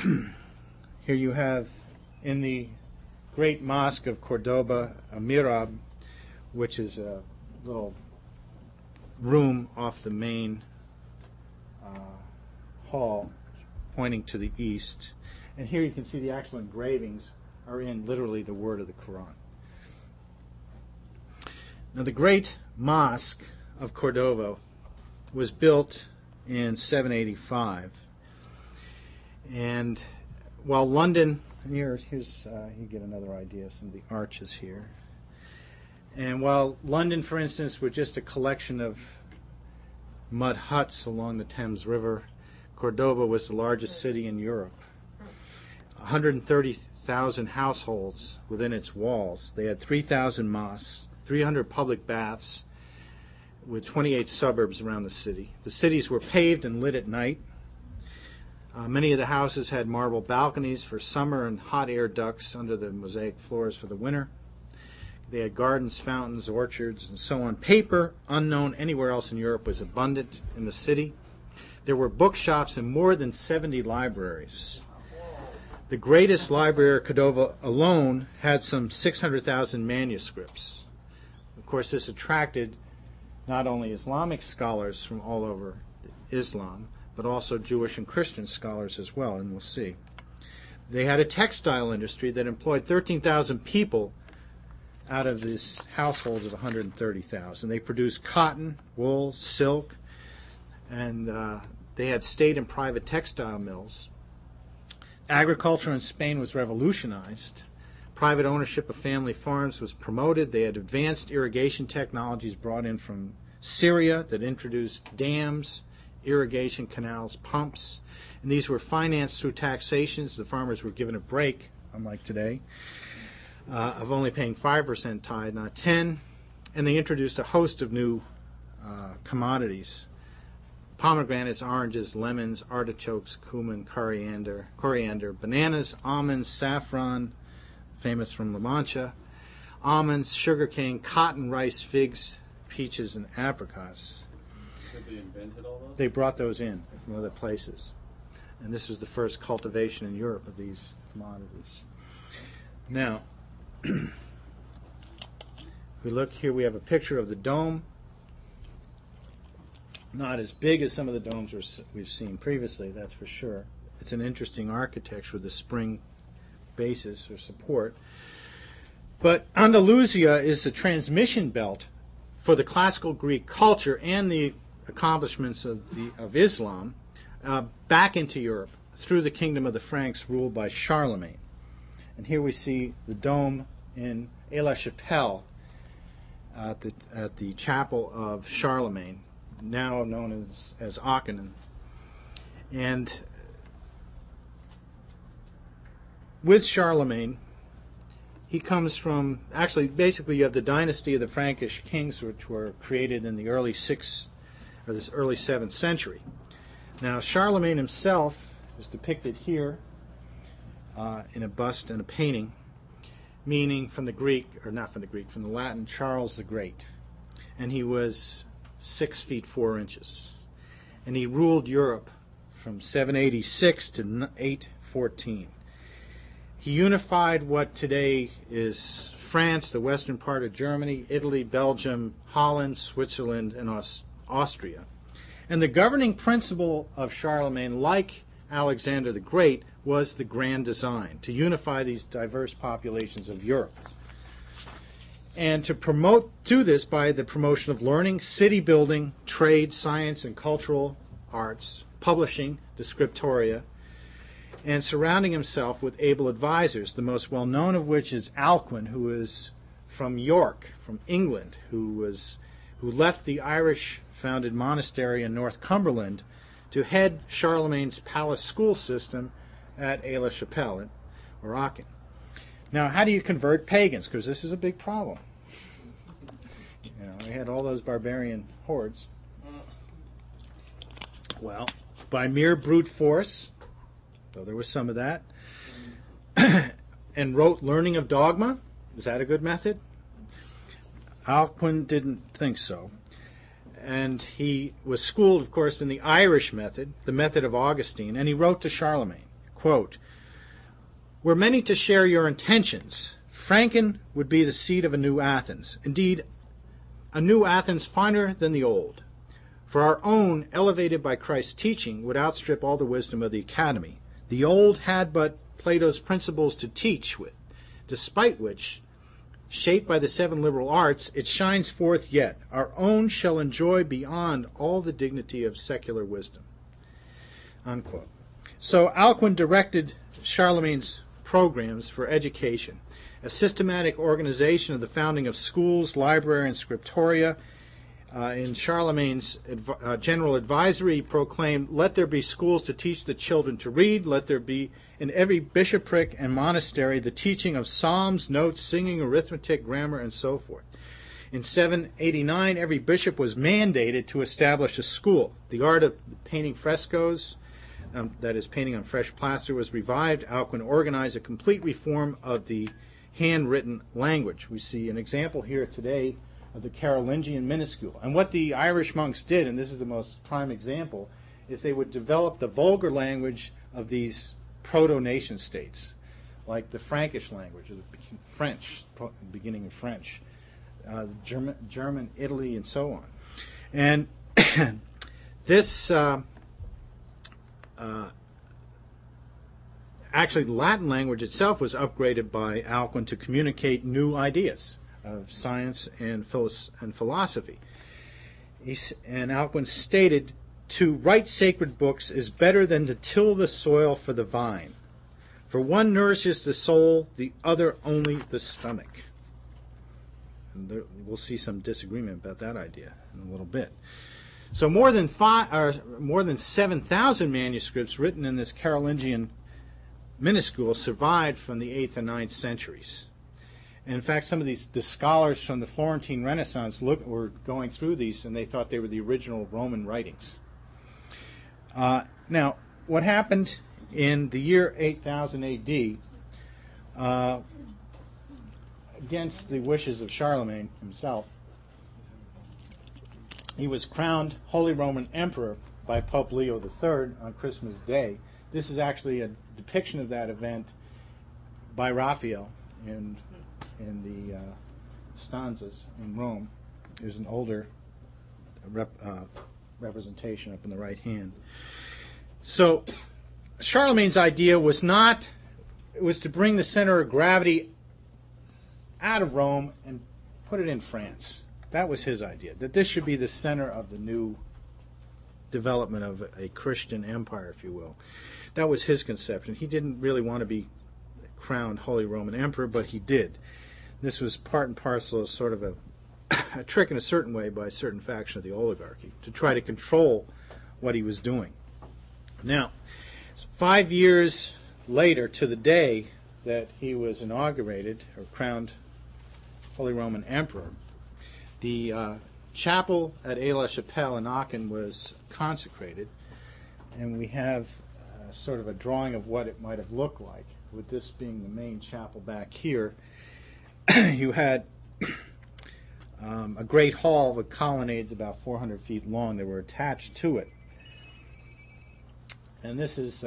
Here you have, in the great mosque of Cordoba, a mihrab, which is a little room off the main hall pointing to the east. And here you can see the actual engravings are in literally the word of the Quran. Now the great mosque of Cordova was built in 785. And while London, here's you get another idea of some of the arches here. And while London, for instance, was just a collection of mud huts along the Thames River, Cordova was the largest city in Europe. 130,000 households within its walls. They had 3,000 mosques, 300 public baths, with 28 suburbs around the city. The cities were paved and lit at night. Many of the houses had marble balconies for summer and hot air ducts under the mosaic floors for the winter. They had gardens, fountains, orchards, and so on. Paper, unknown anywhere else in Europe, was abundant in the city. There were bookshops and more than 70 libraries. The greatest library of Cordova alone had some 600,000 manuscripts. Of course, this attracted not only Islamic scholars from all over Islam, but also Jewish and Christian scholars as well, and we'll see. They had a textile industry that employed 13,000 people out of these households of 130,000. They produced cotton, wool, silk, and they had state and private textile mills. Agriculture in Spain was revolutionized. Private ownership of family farms was promoted. They had advanced irrigation technologies brought in from Syria that introduced dams, irrigation canals, pumps, and these were financed through taxations. The farmers were given a break, unlike today, of only paying 5% tithe, not 10%, and they introduced a host of new commodities: pomegranates, oranges, lemons, artichokes, cumin, coriander, bananas, almonds, saffron, famous from La Mancha, almonds, sugarcane, cotton, rice, figs, peaches, and apricots. Did they invented all those? They brought those in from other places. And this was the first cultivation in Europe of these commodities. Now, if we look here, we have a picture of the dome. Not as big as some of the domes we've seen previously, that's for sure. It's an interesting architecture with a spring basis or support. But Andalusia is the transmission belt for the classical Greek culture and the accomplishments of Islam back into Europe through the kingdom of the Franks ruled by Charlemagne. And here we see the dome in Aix-la-Chapelle at the chapel of Charlemagne, now known as Aachen. And with Charlemagne, he comes from, actually, basically you have the dynasty of the Frankish kings, which were created in the early 7th century. Now, Charlemagne himself is depicted here in a bust and a painting, meaning from the Greek, or not from the Greek, from the Latin, Charles the Great. And he was 6 feet 4 inches. And he ruled Europe from 786 to 814. He unified what today is France, the western part of Germany, Italy, Belgium, Holland, Switzerland, and Austria. And the governing principle of Charlemagne, like Alexander the Great, was the grand design, to unify these diverse populations of Europe. And to do this by the promotion of learning, city building, trade, science, and cultural arts, publishing, the scriptoria, and surrounding himself with able advisors, the most well-known of which is Alcuin, who is from York, from England, who left the Irish-founded monastery in Northumberland to head Charlemagne's palace school system at Aix-la-Chapelle, or Aachen. Now, how do you convert pagans? Because this is a big problem. We had all those barbarian hordes. Well, by mere brute force, though there was some of that, and wrote Learning of Dogma. Is that a good method? Alcuin didn't think so. And he was schooled, of course, in the Irish method, the method of Augustine, and he wrote to Charlemagne, quote, "Were many to share your intentions, Franken would be the seat of a new Athens. Indeed, a new Athens finer than the old. For our own, elevated by Christ's teaching, would outstrip all the wisdom of the academy. The old had but Plato's principles to teach with, despite which, shaped by the 7 liberal arts, it shines forth yet. Our own shall enjoy beyond all the dignity of secular wisdom. Unquote. So Alcuin directed Charlemagne's programs for education, a systematic organization of the founding of schools, library, and scriptoria. In Charlemagne's general advisory, he proclaimed, "Let there be schools to teach the children to read. Let there be in every bishopric and monastery the teaching of psalms, notes, singing, arithmetic, grammar, and so forth." In 789, every bishop was mandated to establish a school. The art of painting frescoes, that is, painting on fresh plaster, was revived. Alcuin organized a complete reform of the handwritten language. We see an example here today of the Carolingian minuscule. And what the Irish monks did, and this is the most prime example, is they would develop the vulgar language of these proto-nation states, like the Frankish language, or the French, beginning of French, German, Italy, and so on. And this, actually, the Latin language itself was upgraded by Alcuin to communicate new ideas of science and philosophy. And Alcuin stated, "To write sacred books is better than to till the soil for the vine. For one nourishes the soul, the other only the stomach." And we'll see some disagreement about that idea in a little bit. So more than 7,000 manuscripts written in this Carolingian minuscule survived from the 8th and 9th centuries. And in fact, some of the scholars from the Florentine Renaissance were going through these, and they thought they were the original Roman writings. Now, what happened in the year 8000 AD, against the wishes of Charlemagne himself, he was crowned Holy Roman Emperor by Pope Leo III on Christmas Day. This is actually a depiction of that event by Raphael in the stanzas in Rome. There's an older representation up in the right hand. So Charlemagne's idea was to bring the center of gravity out of Rome and put it in France. That was his idea, that this should be the center of the new development of a Christian empire, if you will. That was his conception. He didn't really want to be crowned Holy Roman Emperor, but he did. This was part and parcel of sort of a trick in a certain way by a certain faction of the oligarchy to try to control what he was doing. Now, 5 years later, to the day that he was inaugurated or crowned Holy Roman Emperor, the chapel at Aix-la-Chapelle in Aachen was consecrated, and we have sort of a drawing of what it might have looked like, with this being the main chapel back here. You had a great hall with colonnades about 400 feet long that were attached to it. And this has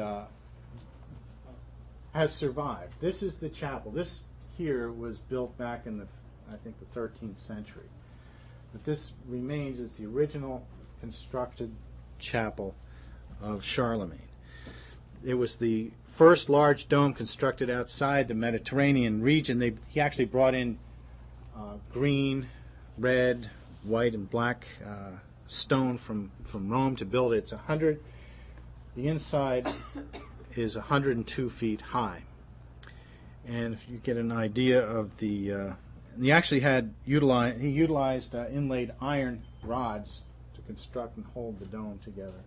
survived. This is the chapel. This here was built back in I think the 13th century. But this remains as the original constructed chapel of Charlemagne. It was the first large dome constructed outside the Mediterranean region. He actually brought in green, red, white, and black stone from Rome to build it. The inside is 102 feet high. And if you get an idea of he actually utilized inlaid iron rods to construct and hold the dome together.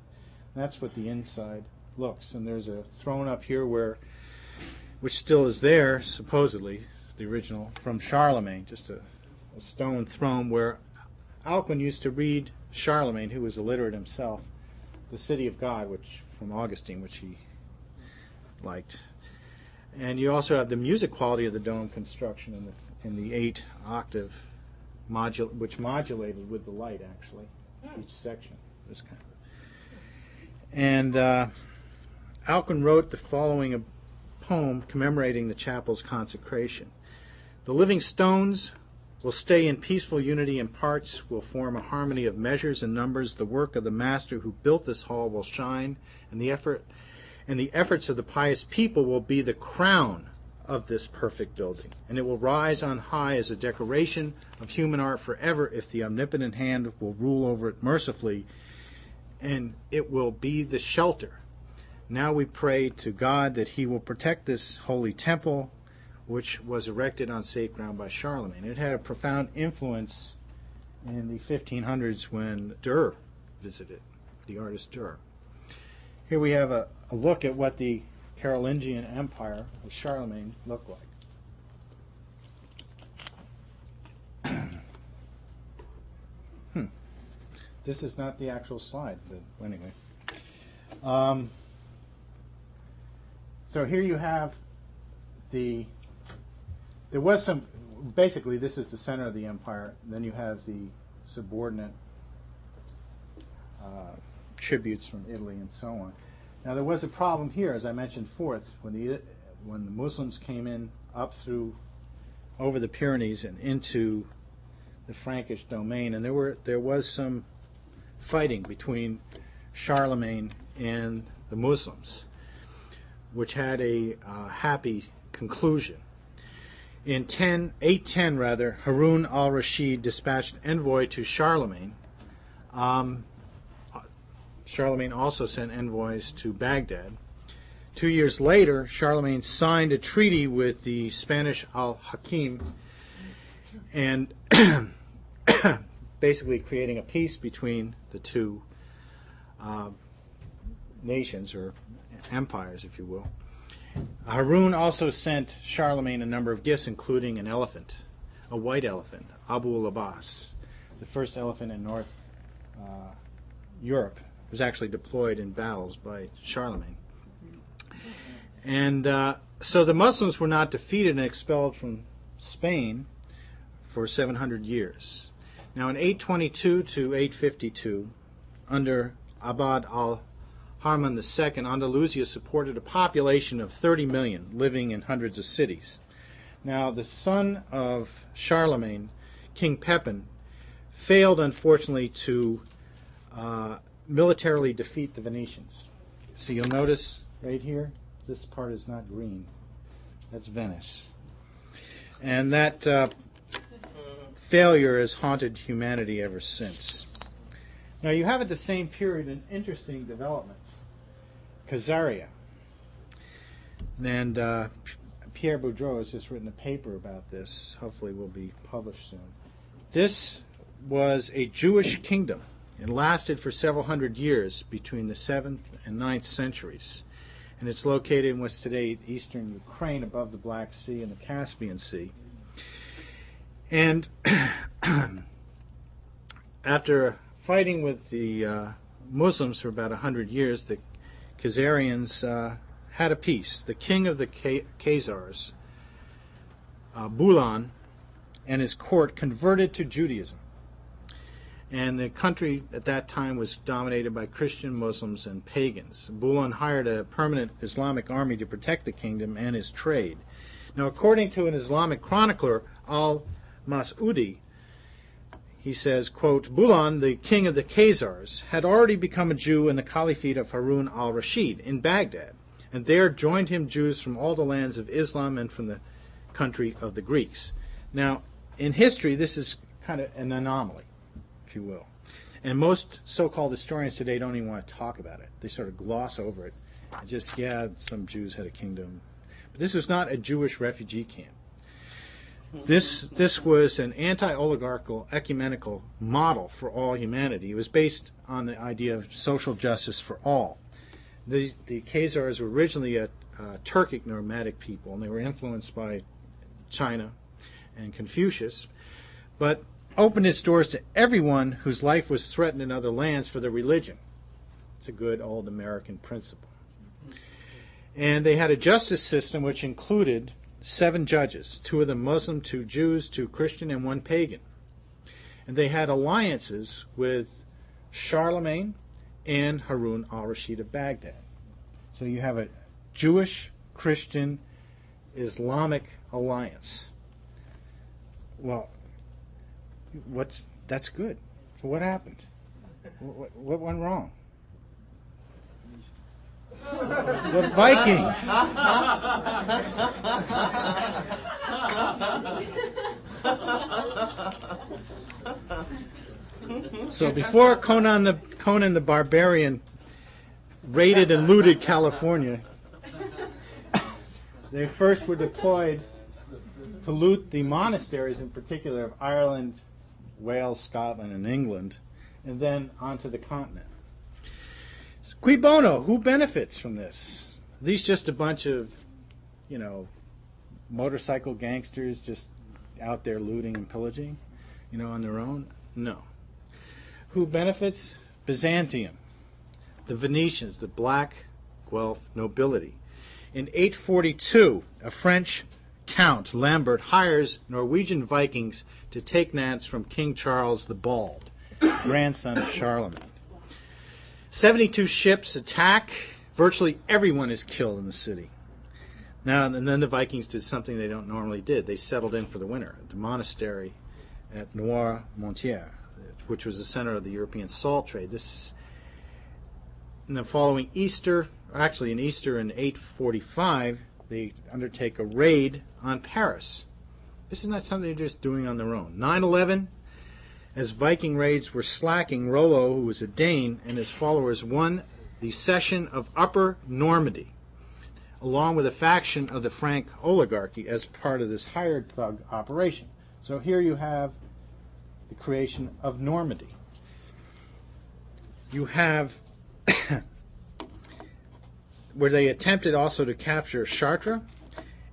And that's what the inside looks. And there's a throne up here which still is there, supposedly, the original, from Charlemagne, just a stone throne where Alcuin used to read Charlemagne, who was illiterate himself, the City of God, from Augustine, which he liked. And you also have the music quality of the dome construction in the 8-octave which modulated with the light, actually, each section. This kind of. And Alcuin wrote the following poem commemorating the chapel's consecration. "The living stones will stay in peaceful unity, and parts will form a harmony of measures and numbers. The work of the master who built this hall will shine, and the efforts of the pious people will be the crown of this perfect building, and it will rise on high as a decoration of human art forever if the omnipotent hand will rule over it mercifully, and it will be the shelter. Now we pray to God that he will protect this holy temple, which was erected on safe ground by Charlemagne. It had a profound influence in the 1500s when Dürer visited, the artist Dürer. Here we have a look at what the Carolingian Empire of Charlemagne looked like. This is not the actual slide, but anyway. So here you have there was some, basically this is the center of the empire, and then you have the subordinate tributes from Italy and so on. Now there was a problem here, as I mentioned forth, when the Muslims came in up through over the Pyrenees and into the Frankish domain, and there was some fighting between Charlemagne and the Muslims, which had a happy conclusion. In 810, Harun al-Rashid dispatched envoy to Charlemagne. Charlemagne also sent envoys to Baghdad. 2 years later, Charlemagne signed a treaty with the Spanish al-Hakim, and basically creating a peace between the two nations, or empires, if you will. Harun also sent Charlemagne a number of gifts, including an elephant, a white elephant, Abu al-Abbas, the first elephant in North Europe. It was actually deployed in battles by Charlemagne. And so the Muslims were not defeated and expelled from Spain for 700 years. Now in 822 to 852, under Abd al-Harman II, Andalusia supported a population of 30 million living in hundreds of cities. Now the son of Charlemagne, King Pepin, failed unfortunately to militarily defeat the Venetians. So you'll notice right here, this part is not green. That's Venice. And that failure has haunted humanity ever since. Now you have at the same period an interesting development, Khazaria. And Pierre Boudreau has just written a paper about this, hopefully will be published soon. This was a Jewish kingdom. It lasted for several hundred years between the 7th and 9th centuries. And it's located in what's today eastern Ukraine, above the Black Sea and the Caspian Sea. And after fighting with the Muslims for about 100 years, the Khazarians had a peace. The king of the Khazars, Bulan, and his court converted to Judaism. And the country at that time was dominated by Christian, Muslims, and pagans. Bulan hired a permanent Islamic army to protect the kingdom and his trade. Now, according to an Islamic chronicler, al-Mas'udi, he says, quote, Bulan, the king of the Khazars, had already become a Jew in the caliphate of Harun al-Rashid in Baghdad, and there joined him Jews from all the lands of Islam and from the country of the Greeks. Now, in history, this is kind of an anomaly, if you will. And most so-called historians today don't even want to talk about it. They sort of gloss over it. And just, yeah, some Jews had a kingdom. But this was not a Jewish refugee camp. This was an anti-oligarchical ecumenical model for all humanity. It was based on the idea of social justice for all. The Khazars were originally a Turkic nomadic people, and they were influenced by China and Confucius, but opened its doors to everyone whose life was threatened in other lands for their religion. It's a good old American principle. And they had a justice system which included 7 judges, 2 of them Muslim, 2 Jews, 2 Christian, and 1 pagan. And they had alliances with Charlemagne and Harun al-Rashid of Baghdad. So you have a Jewish, Christian, Islamic alliance. Well, That's good. So what happened? What went wrong? The Vikings. So before Conan the Barbarian raided and looted California, they first were deployed to loot the monasteries, in particular of Ireland, Wales, Scotland, and England, and then onto the continent. Cui bono? Who benefits from this? Are these just a bunch of, motorcycle gangsters just out there looting and pillaging, on their own? No. Who benefits? Byzantium, the Venetians, the black Guelph nobility. In 842, a French Count Lambert hires Norwegian Vikings to take Nantes from King Charles the Bald, grandson of Charlemagne. 72 ships attack. Virtually everyone is killed in the city. Now, and then the Vikings did something they don't normally do. They settled in for the winter at the monastery at Noirmoutier, which was the center of the European salt trade. And then following Easter, actually in Easter in 845, they undertake a raid on Paris. This is not something they're just doing on their own. 9/11, as Viking raids were slacking, Rollo, who was a Dane, and his followers won the cession of Upper Normandy, along with a faction of the Frank oligarchy as part of this hired thug operation. So here you have the creation of Normandy. You have where they attempted also to capture Chartres.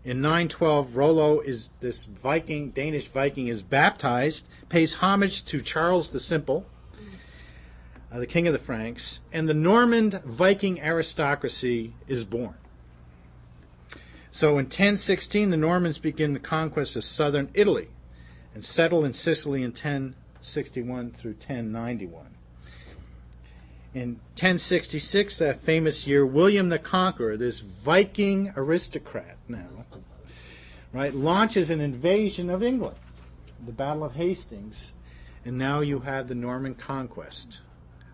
In 912, Rollo is this Viking, Danish Viking, is baptized, pays homage to Charles the Simple, the king of the Franks, and the Norman Viking aristocracy is born. So in 1016, the Normans begin the conquest of southern Italy and settle in Sicily in 1061 through 1091. In 1066, that famous year, William the Conqueror, this Viking aristocrat now, right, launches an invasion of England, the Battle of Hastings, and now you have the Norman conquest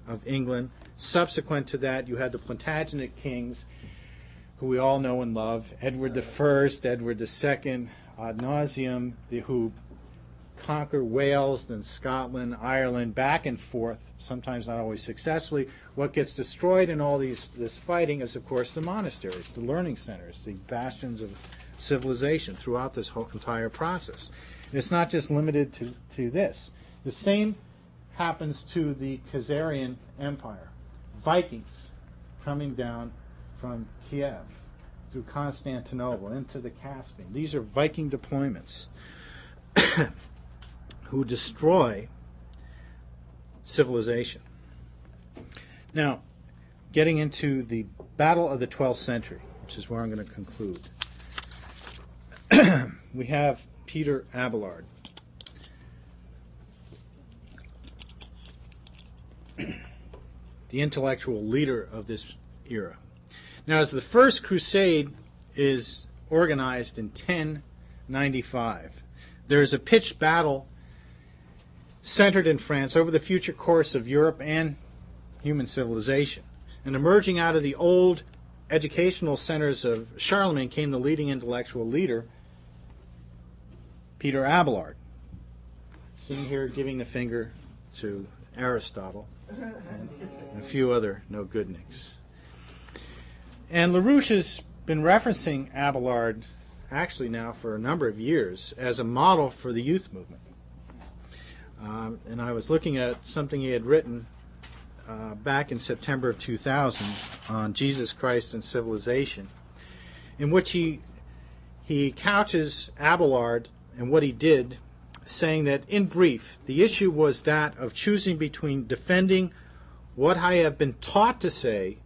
of England. Subsequent to that, you had the Plantagenet kings, who we all know and love, Edward I, Edward II, ad nauseum, who conquer Wales, then Scotland, Ireland, back and forth, sometimes not always successfully. What gets destroyed in all this fighting is, of course, the monasteries, the learning centers, the bastions of civilization throughout this whole entire process. And it's not just limited to this. The same happens to the Khazarian Empire. Vikings coming down from Kiev through Constantinople into the Caspian. These are Viking deployments who destroy civilization. Now, getting into the Battle of the 12th Century, which is where I'm going to conclude. We have Peter Abelard. The intellectual leader of this era. Now, as the First Crusade is organized in 1095, there's a pitched battle centered in France over the future course of Europe and human civilization. And emerging out of the old educational centers of Charlemagne came the leading intellectual leader, Peter Abelard. Sitting here giving the finger to Aristotle and a few other no-goodniks. And LaRouche has been referencing Abelard actually now for a number of years as a model for the youth movement. And I was looking at something he had written back in September of 2000 on Jesus Christ and civilization, in which he couches Abelard and what he did, saying that, in brief, the issue was that of choosing between defending what I have been taught to say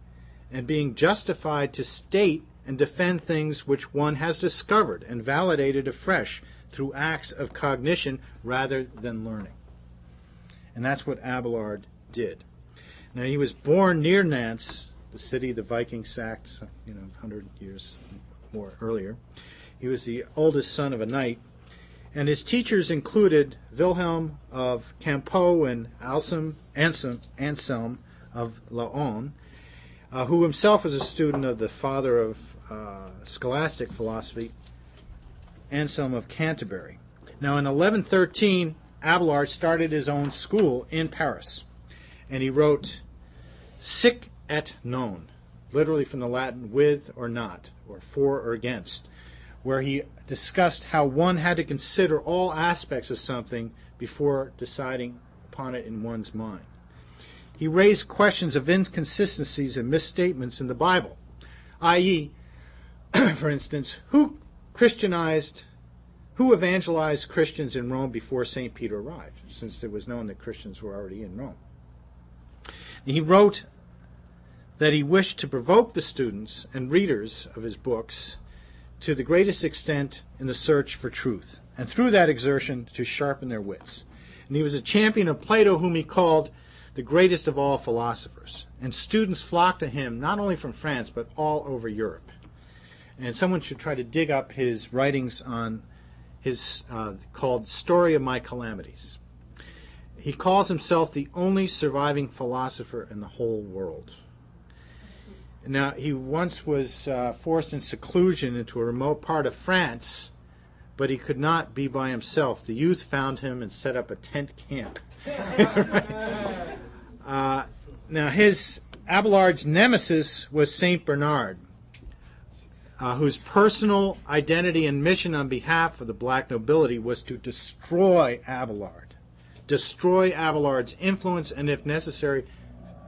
and being justified to state and defend things which one has discovered and validated afresh through acts of cognition rather than learning. And that's what Abelard did. Now, he was born near Nantes, the city the Vikings sacked, 100 years more earlier. He was the oldest son of a knight, And his teachers included Wilhelm of Campeau and Anselm of Laon, who himself was a student of the father of scholastic philosophy, Anselm of Canterbury. Now, in 1113, Abelard started his own school in Paris, and he wrote Sic et non, literally from the Latin with or not, or for or against, where he discussed how one had to consider all aspects of something before deciding upon it in one's mind. He raised questions of inconsistencies and misstatements in the Bible, i.e., for instance, who evangelized Christians in Rome before St. Peter arrived, since it was known that Christians were already in Rome. He wrote that he wished to provoke the students and readers of his books to the greatest extent in the search for truth, and through that exertion to sharpen their wits. And he was a champion of Plato, whom he called the greatest of all philosophers. And students flocked to him not only from France, but all over Europe. And someone should try to dig up his writings on his called Story of My Calamities. He calls himself the only surviving philosopher in the whole world. Now, he once was forced in seclusion into a remote part of France, but he could not be by himself. The youth found him and set up a tent camp. Now, Abelard's nemesis was Saint Bernard, whose personal identity and mission on behalf of the black nobility was to destroy Abelard's influence, and if necessary,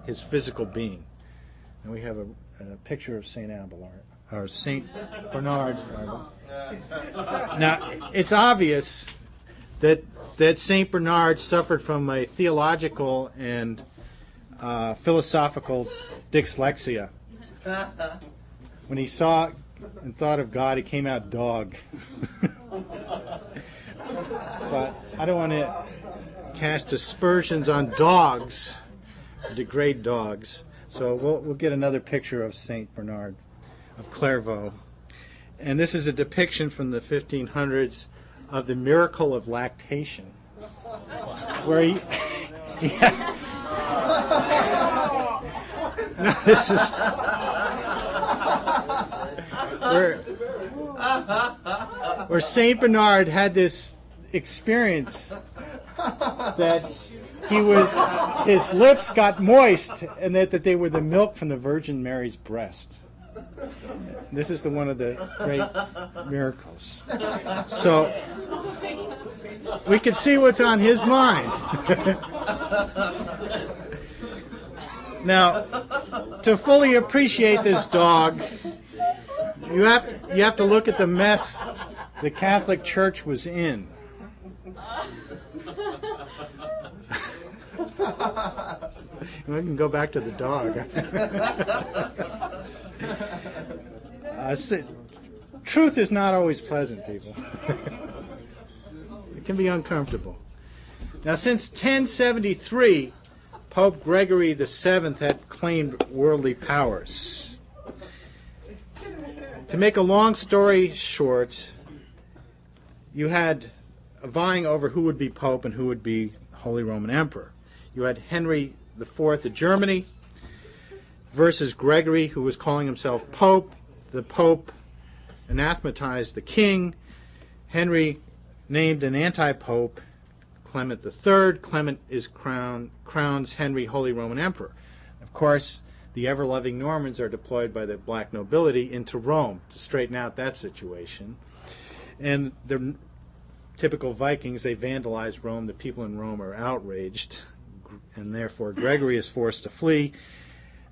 his physical being. And we have a picture of Saint Abelard, or Saint Bernard. Now, it's obvious that Saint Bernard suffered from a theological and philosophical dyslexia. When he saw and thought of God, he came out dog. But I don't want to cast aspersions on dogs, or degrade dogs. So we'll get another picture of Saint Bernard of Clairvaux. And this is a depiction from the 1500s of the miracle of lactation, where he no, this is where Saint Bernard had this experience that his lips got moist, and that they were the milk from the Virgin Mary's breast. This is one of the great miracles. So we can see what's on his mind. Now, to fully appreciate this dog, you have to look at the mess the Catholic Church was in. We can go back to the dog. Truth is not always pleasant, people. It can be uncomfortable. Now, since 1073, Pope Gregory VII had claimed worldly powers. To make a long story short, you had vying over who would be Pope and who would be Holy Roman Emperor. You had Henry IV of Germany versus Gregory, who was calling himself Pope. The Pope anathematized the king. Henry named an anti-pope, Clement III. Clement crowns Henry Holy Roman Emperor. Of course, the ever-loving Normans are deployed by the black nobility into Rome to straighten out that situation. And the typical Vikings, they vandalize Rome. The people in Rome are outraged, and therefore Gregory is forced to flee.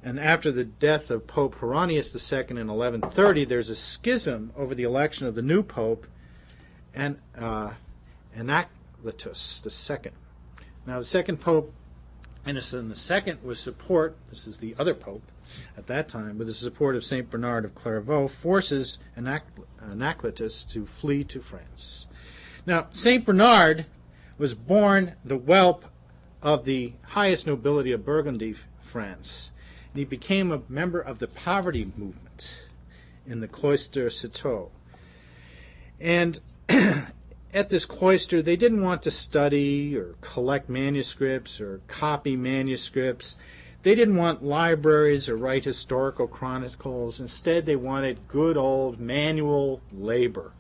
And after the death of Pope Hieronymus II in 1130, there's a schism over the election of the new pope, and Anacletus II. Now, the second pope, Innocent II, was support, this is the other pope at that time, with the support of St. Bernard of Clairvaux, forces Anacletus to flee to France. Now, St. Bernard was born the whelp of the highest nobility of Burgundy, France. And he became a member of the poverty movement in the Cloister Citeaux. And at this cloister, they didn't want to study or collect manuscripts or copy manuscripts. They didn't want libraries or write historical chronicles. Instead, they wanted good old manual labor,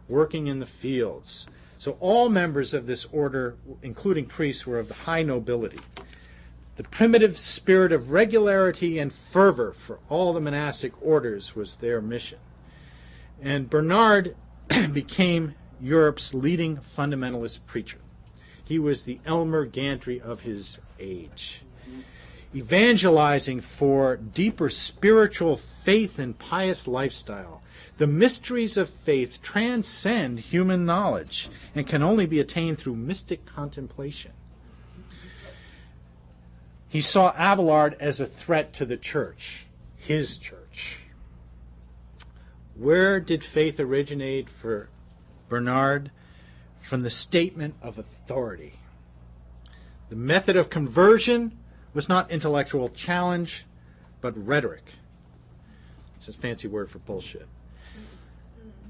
working in the fields. So all members of this order, including priests, were of the high nobility. The primitive spirit of regularity and fervor for all the monastic orders was their mission. And Bernard became Europe's leading fundamentalist preacher. He was the Elmer Gantry of his age, evangelizing for deeper spiritual faith and pious lifestyle. The mysteries of faith transcend human knowledge and can only be attained through mystic contemplation. He saw Abelard as a threat to the church, his church. Where did faith originate for Bernard? From the statement of authority. The method of conversion was not intellectual challenge, but rhetoric. It's a fancy word for bullshit.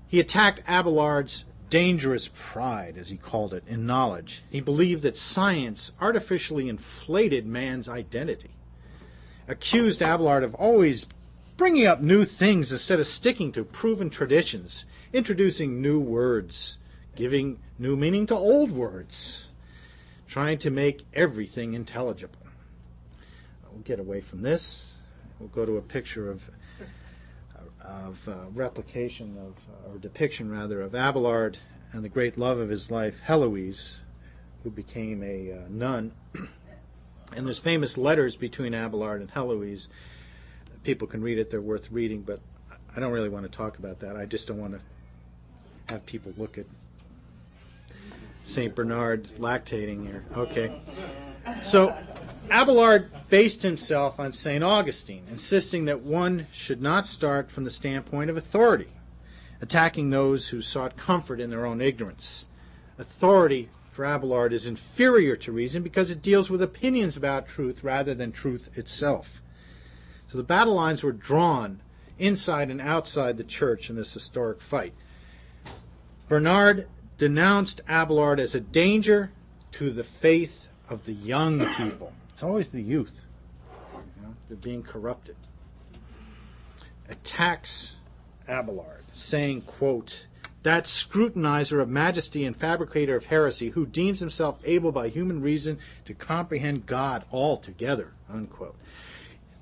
He attacked Abelard's dangerous pride, as he called it, in knowledge. He believed that science artificially inflated man's identity. Accused Abelard of always bringing up new things instead of sticking to proven traditions, introducing new words, giving new meaning to old words, trying to make everything intelligible. We'll get away from this. We'll go to a picture of replication of, or depiction rather, of Abelard and the great love of his life, Heloise, who became a nun. And there's famous letters between Abelard and Heloise. People can read it, they're worth reading, but I don't really want to talk about that. I just don't want to have people look at St. Bernard lactating here. Okay. So Abelard based himself on St. Augustine, insisting that one should not start from the standpoint of authority, attacking those who sought comfort in their own ignorance. Authority for Abelard is inferior to reason because it deals with opinions about truth rather than truth itself. So the battle lines were drawn inside and outside the church in this historic fight. Bernard denounced Abelard as a danger to the faith of the young people. It's always the youth. They're being corrupted. Attacks Abelard, saying, quote, "That scrutinizer of majesty and fabricator of heresy who deems himself able by human reason to comprehend God altogether," unquote.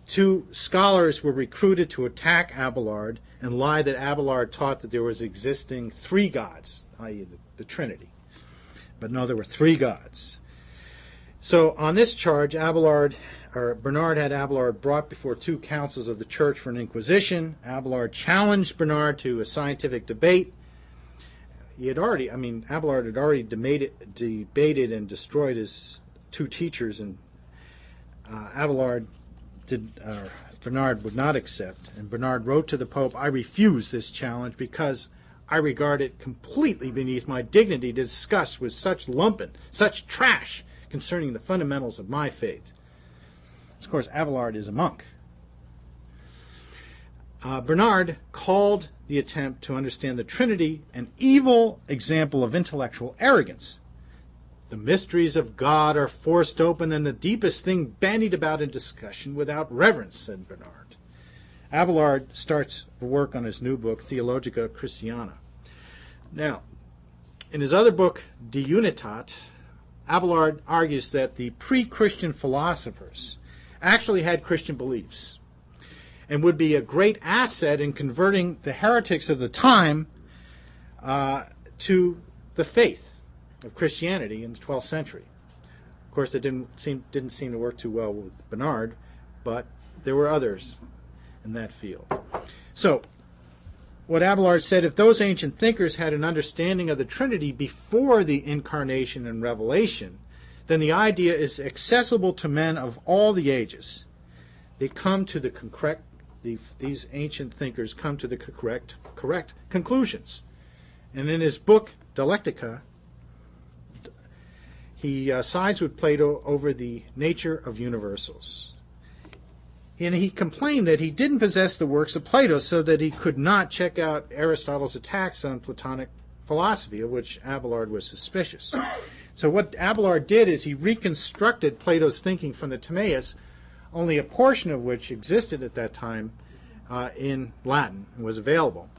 Two scholars were recruited to attack Abelard and lie that Abelard taught that there was existing three gods, i.e. the Trinity. But no, there were three gods. So on this charge, Bernard had Abelard brought before two councils of the church for an inquisition. Abelard challenged Bernard to a scientific debate. Abelard had already debated and destroyed his two teachers, and Bernard would not accept. And Bernard wrote to the Pope, "I refuse this challenge because I regard it completely beneath my dignity to discuss with such lumpen, such trash, concerning the fundamentals of my faith." Of course, Abelard is a monk. Bernard called the attempt to understand the Trinity an evil example of intellectual arrogance. The mysteries of God are forced open and the deepest thing bandied about in discussion without reverence, said Bernard. Abelard starts work on his new book, Theologia Christiana. Now, in his other book, De Unitate, Abelard argues that the pre-Christian philosophers actually had Christian beliefs and would be a great asset in converting the heretics of the time to the faith of Christianity in the 12th century. Of course, it didn't seem to work too well with Bernard, but there were others in that field. So, what Abelard said, if those ancient thinkers had an understanding of the Trinity before the Incarnation and Revelation, then the idea is accessible to men of all the ages. They come to the correct, these ancient thinkers come to the correct conclusions. And in his book, Dialectica, he sides with Plato over the nature of universals. And he complained that he didn't possess the works of Plato so that he could not check out Aristotle's attacks on Platonic philosophy, of which Abelard was suspicious. So what Abelard did is he reconstructed Plato's thinking from the Timaeus, only a portion of which existed at that time in Latin and was available.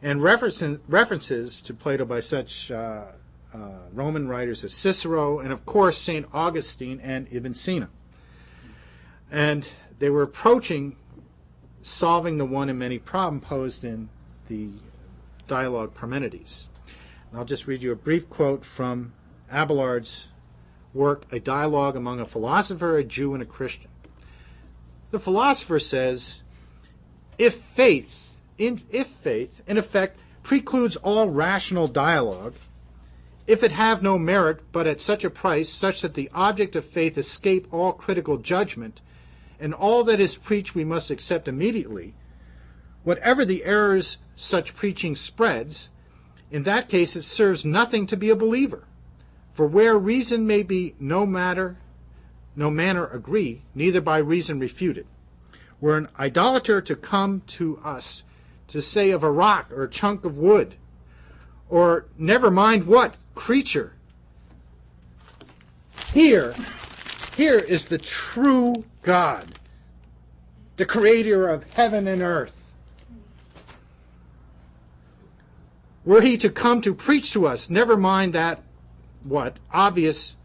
And references to Plato by such Roman writers as Cicero and, of course, St. Augustine and Ibn Sina. And they were approaching solving the one and many problem posed in the dialogue Parmenides. And I'll just read you a brief quote from Abelard's work, A Dialogue Among a Philosopher, a Jew, and a Christian. The philosopher says, if faith, in effect, precludes all rational dialogue, if it have no merit but at such a price, such that the object of faith escape all critical judgment, and all that is preached we must accept immediately, whatever the errors such preaching spreads, in that case it serves nothing to be a believer. For where reason may be no manner agree, neither by reason refuted. Were an idolater to come to us to say of a rock or a chunk of wood, or never mind what creature, here is the true God, the creator of heaven and earth. Were he to come to preach to us, never mind that what obvious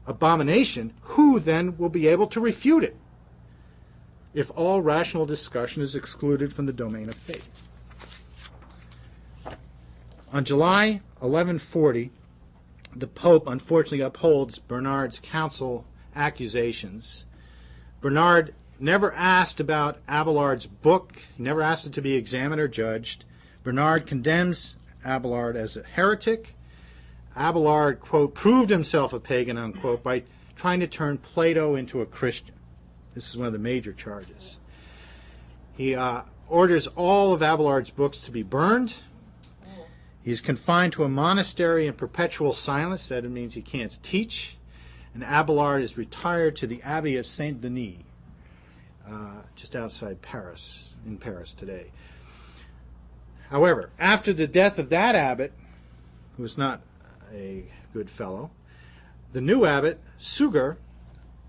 abomination, who then will be able to refute it, if all rational discussion is excluded from the domain of faith? On July 1140, the Pope unfortunately upholds Bernard's council accusations. Bernard never asked about Abelard's book. He never asked it to be examined or judged. Bernard condemns Abelard as a heretic. Abelard, quote, proved himself a pagan, unquote, by trying to turn Plato into a Christian. This is one of the major charges. He orders all of Abelard's books to be burned. He's confined to a monastery in perpetual silence. That means he can't teach. And Abelard is retired to the Abbey of Saint Denis, just outside Paris, in Paris today. However, after the death of that abbot, who was not a good fellow, the new abbot, Suger,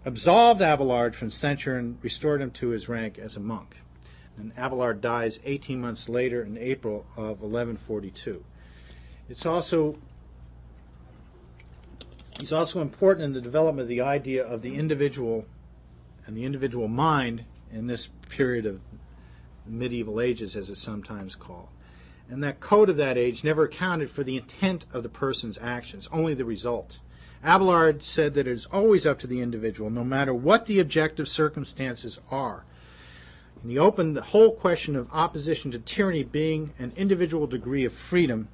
absolved Abelard from censure and restored him to his rank as a monk. And Abelard dies 18 months later in April of 1142. He's also important in the development of the idea of the individual and the individual mind in this period of the medieval ages, as it's sometimes called. And that code of that age never accounted for the intent of the person's actions, only the result. Abelard said that it is always up to the individual, no matter what the objective circumstances are. And he opened the whole question of opposition to tyranny being an individual degree of freedom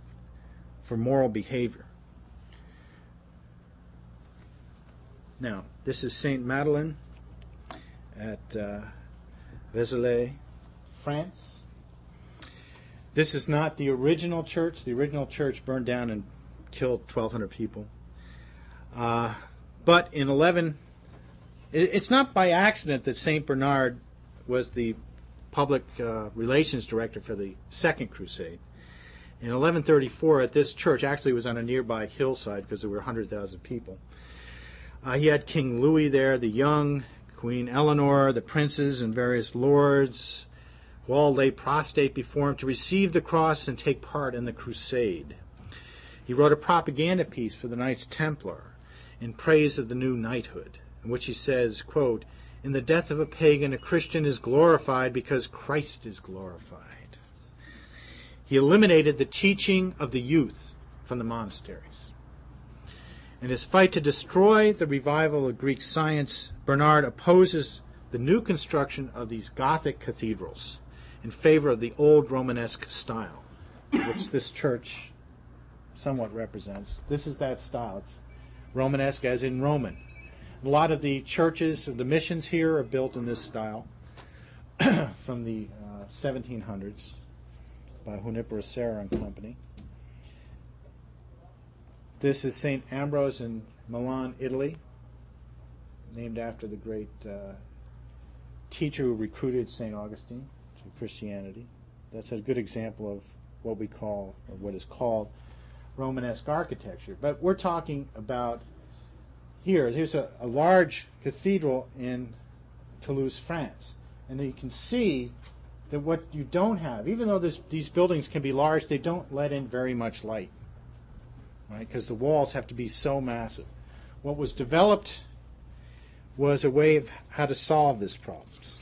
for moral behavior. Now, this is Saint Madeleine at Vézelay, France. This is not the original church. The original church burned down and killed 1,200 people. But in it's not by accident that Saint Bernard was the public relations director for the Second Crusade. In 1134, at this church, actually it was on a nearby hillside because there were 100,000 people. He had King Louis there, the young, Queen Eleanor, the princes, and various lords, who all lay prostrate before him to receive the cross and take part in the crusade. He wrote a propaganda piece for the Knights Templar in praise of the new knighthood, in which he says, quote, "In the death of a pagan, a Christian is glorified because Christ is glorified." He eliminated the teaching of the youth from the monasteries. In his fight to destroy the revival of Greek science, Bernard opposes the new construction of these Gothic cathedrals in favor of the old Romanesque style, which this church somewhat represents. This is that style. It's Romanesque as in Roman. A lot of the churches, the missions here are built in this style from the 1700s by Junipero Serra and Company. This is St. Ambrose in Milan, Italy, named after the great teacher who recruited St. Augustine to Christianity. That's a good example of what we call, or what is called, Romanesque architecture. But we're talking about here's a large cathedral in Toulouse, France. And you can see that what you don't have, even though these buildings can be large, they don't let in very much light, right? Because the walls have to be so massive. What was developed was a way of how to solve this problems.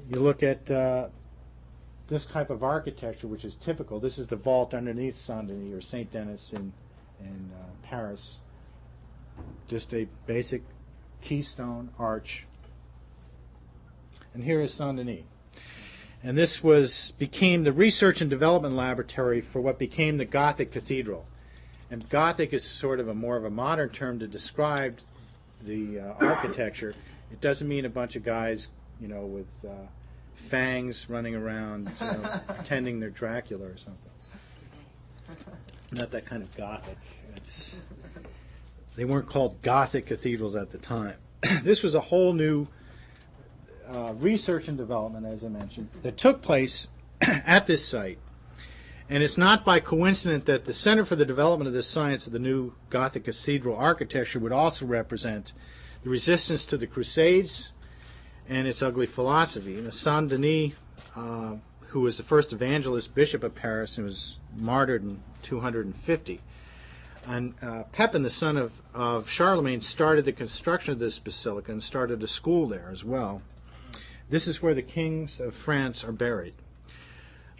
You look at this type of architecture, which is typical. This is the vault underneath Saint-Denis or Saint Denis in Paris. Just a basic keystone arch. And here is Saint-Denis. And this became the research and development laboratory for what became the Gothic Cathedral. And Gothic is sort of more of a modern term to describe the architecture. It doesn't mean a bunch of guys, with fangs running around, pretending they're Dracula or something. Not that kind of Gothic. They weren't called Gothic cathedrals at the time. This was a whole new research and development, as I mentioned, that took place at this site. And it's not by coincidence that the center for the development of this science of the new Gothic cathedral architecture would also represent the resistance to the Crusades and its ugly philosophy. And Saint-Denis, who was the first evangelist bishop of Paris and was martyred in 250, and Pepin, the son of Charlemagne, started the construction of this basilica and started a school there as well. This is where the kings of France are buried.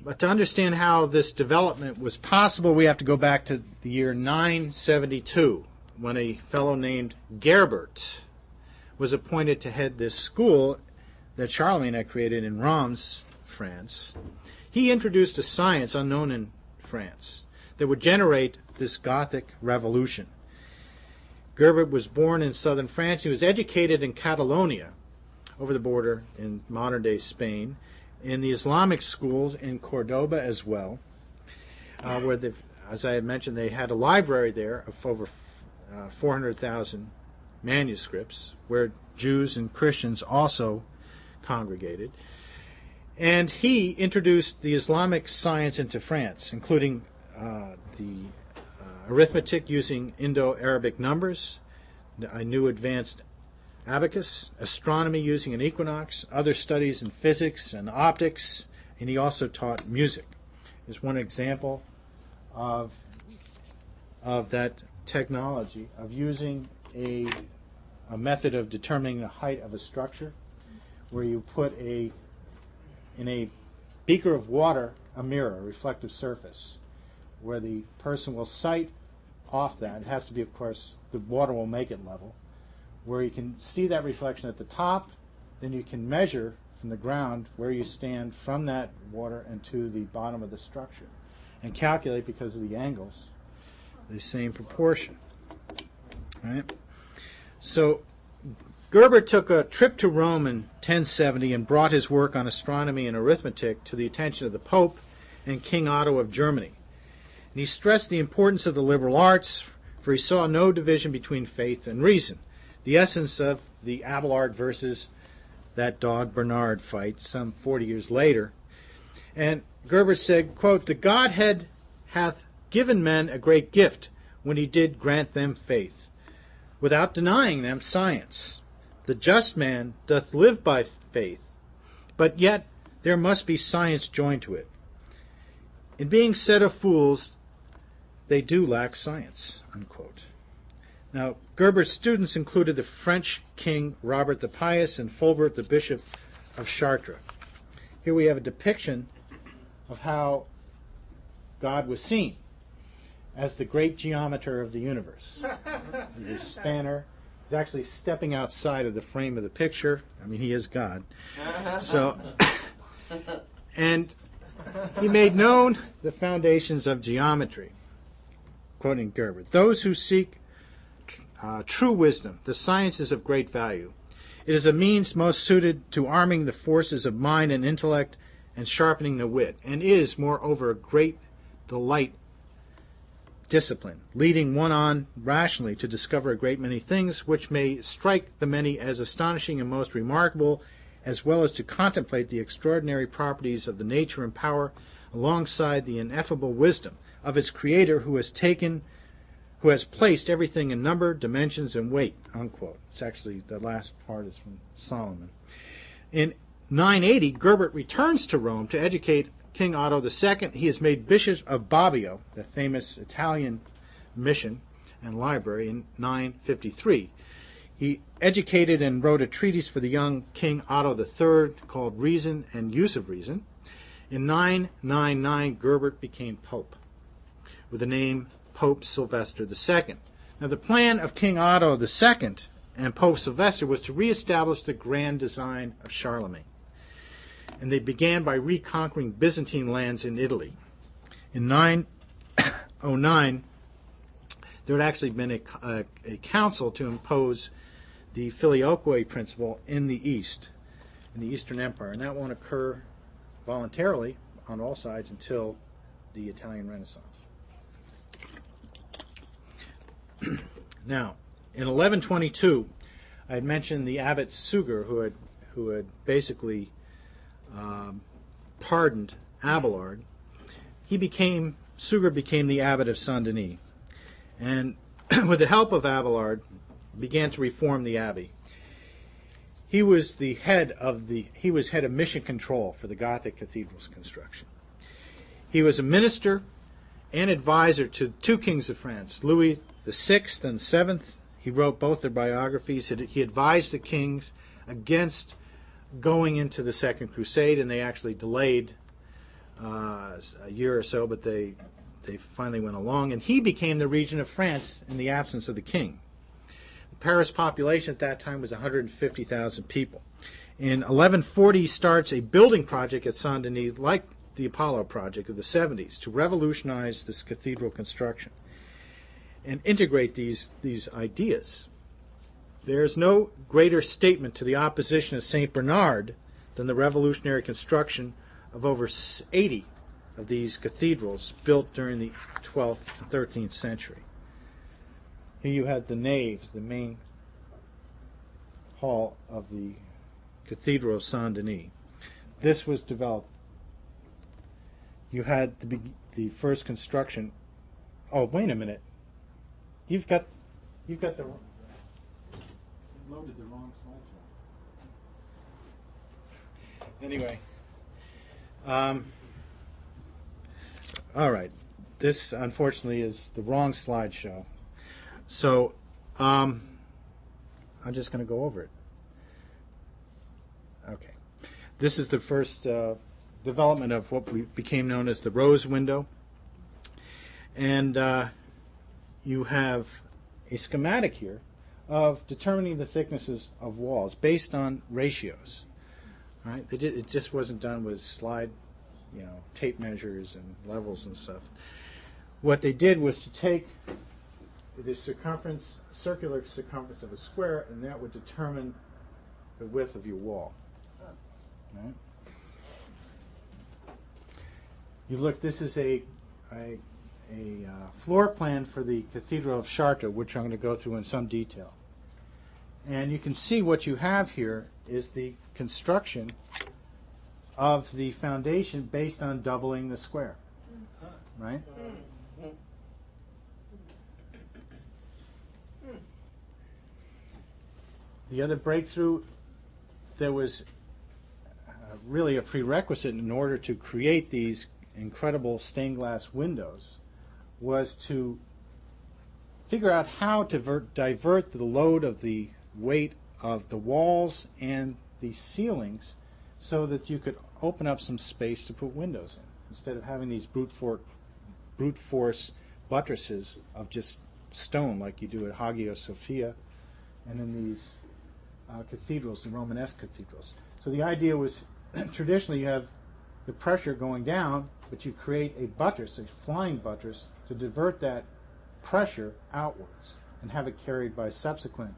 But to understand how this development was possible, we have to go back to the year 972, when a fellow named Gerbert was appointed to head this school that Charlemagne had created in Reims, France. He introduced a science unknown in France that would generate this Gothic revolution. Gerbert was born in southern France. He was educated in Catalonia, over the border in modern-day Spain, in the Islamic schools in Cordoba as well, where, as I had mentioned, they had a library there of over 400,000 manuscripts, where Jews and Christians also congregated. And he introduced the Islamic science into France, including the arithmetic using Indo-Arabic numbers, a new advanced abacus, astronomy using an equinox, other studies in physics and optics, and he also taught music. Here's one example of that technology, of using a method of determining the height of a structure, where you put in a beaker of water a mirror, a reflective surface, where the person will sight off that. It has to be, of course, the water will make it level, where you can see that reflection at the top. Then you can measure from the ground where you stand from that water and to the bottom of the structure, and calculate, because of the angles, the same proportion. Right? So Gerbert took a trip to Rome in 1070 and brought his work on astronomy and arithmetic to the attention of the Pope and King Otto of Germany. And he stressed the importance of the liberal arts, for he saw no division between faith and reason, the essence of the Abelard versus that dog Bernard fight some 40 years later. And Gerbert said, quote, "The Godhead hath given men a great gift when he did grant them faith, without denying them science. The just man doth live by faith, but yet there must be science joined to it. In being said of fools, they do lack science," unquote. Now, Gerbert's students included the French king Robert the Pious and Fulbert, the bishop of Chartres. Here we have a depiction of how God was seen as the great geometer of the universe. The spanner is actually stepping outside of the frame of the picture. I mean, he is God. So, and he made known the foundations of geometry. Quoting Gerbert, "Those who seek true wisdom, the science is of great value. It is a means most suited to arming the forces of mind and intellect and sharpening the wit, and is, moreover, a great delight discipline, leading one on rationally to discover a great many things which may strike the many as astonishing and most remarkable, as well as to contemplate the extraordinary properties of the nature and power alongside the ineffable wisdom of its creator who has placed everything in number, dimensions, and weight, unquote. It's actually, the last part is from Solomon. In 980, Gerbert returns to Rome to educate King Otto II. He is made Bishop of Bobbio, the famous Italian mission and library, in 953. He educated and wrote a treatise for the young King Otto III called Reason and Use of Reason. In 999, Gerbert became Pope with the name Pope Sylvester II. Now, the plan of King Otto II and Pope Sylvester was to reestablish the grand design of Charlemagne. And they began by reconquering Byzantine lands in Italy. In 909, there had actually been a council to impose the filioque principle in the East, in the Eastern Empire, and that won't occur voluntarily on all sides until the Italian Renaissance. Now, in 1122, I had mentioned the abbot Suger, who had basically pardoned Abelard. Suger became the abbot of Saint Denis, and with the help of Abelard, began to reform the abbey. He was head of mission control for the Gothic cathedral's construction. He was a minister and advisor to two kings of France, Louis VI and VII. He wrote both their biographies. He advised the kings against going into the Second Crusade, and they actually delayed a year or so, but they finally went along, and he became the regent of France in the absence of the king. The Paris population at that time was 150,000 people. In 1140, he starts a building project at Saint Denis, like the Apollo project of the 70s, to revolutionize this cathedral construction and integrate these ideas. There's no greater statement to the opposition of St. Bernard than the revolutionary construction of over 80 of these cathedrals built during the 12th and 13th century. Here you had the naves, the main hall of the Cathedral of Saint Denis. This was developed. You had the first construction. Oh, wait a minute. You've got the loaded the wrong slideshow. Anyway, all right. This unfortunately is the wrong slideshow. So I'm just going to go over it. Okay. This is the first development of what became known as the rose window. And you have a schematic here of determining the thicknesses of walls based on ratios. Right? It just wasn't done with slide, tape measures and levels and stuff. What they did was to take the circular circumference of a square, and that would determine the width of your wall. Right? You look. This is a floor plan for the Cathedral of Chartres, which I'm going to go through in some detail. And you can see what you have here is the construction of the foundation based on doubling the square. Right? The other breakthrough, there was really a prerequisite in order to create these incredible stained glass windows, was to figure out how to divert the load of the weight of the walls and the ceilings so that you could open up some space to put windows in, instead of having these brute force buttresses of just stone like you do at Hagia Sophia and in these cathedrals, the Romanesque cathedrals. So the idea was, traditionally you have the pressure going down, but you create a buttress, a flying buttress, to divert that pressure outwards and have it carried by subsequent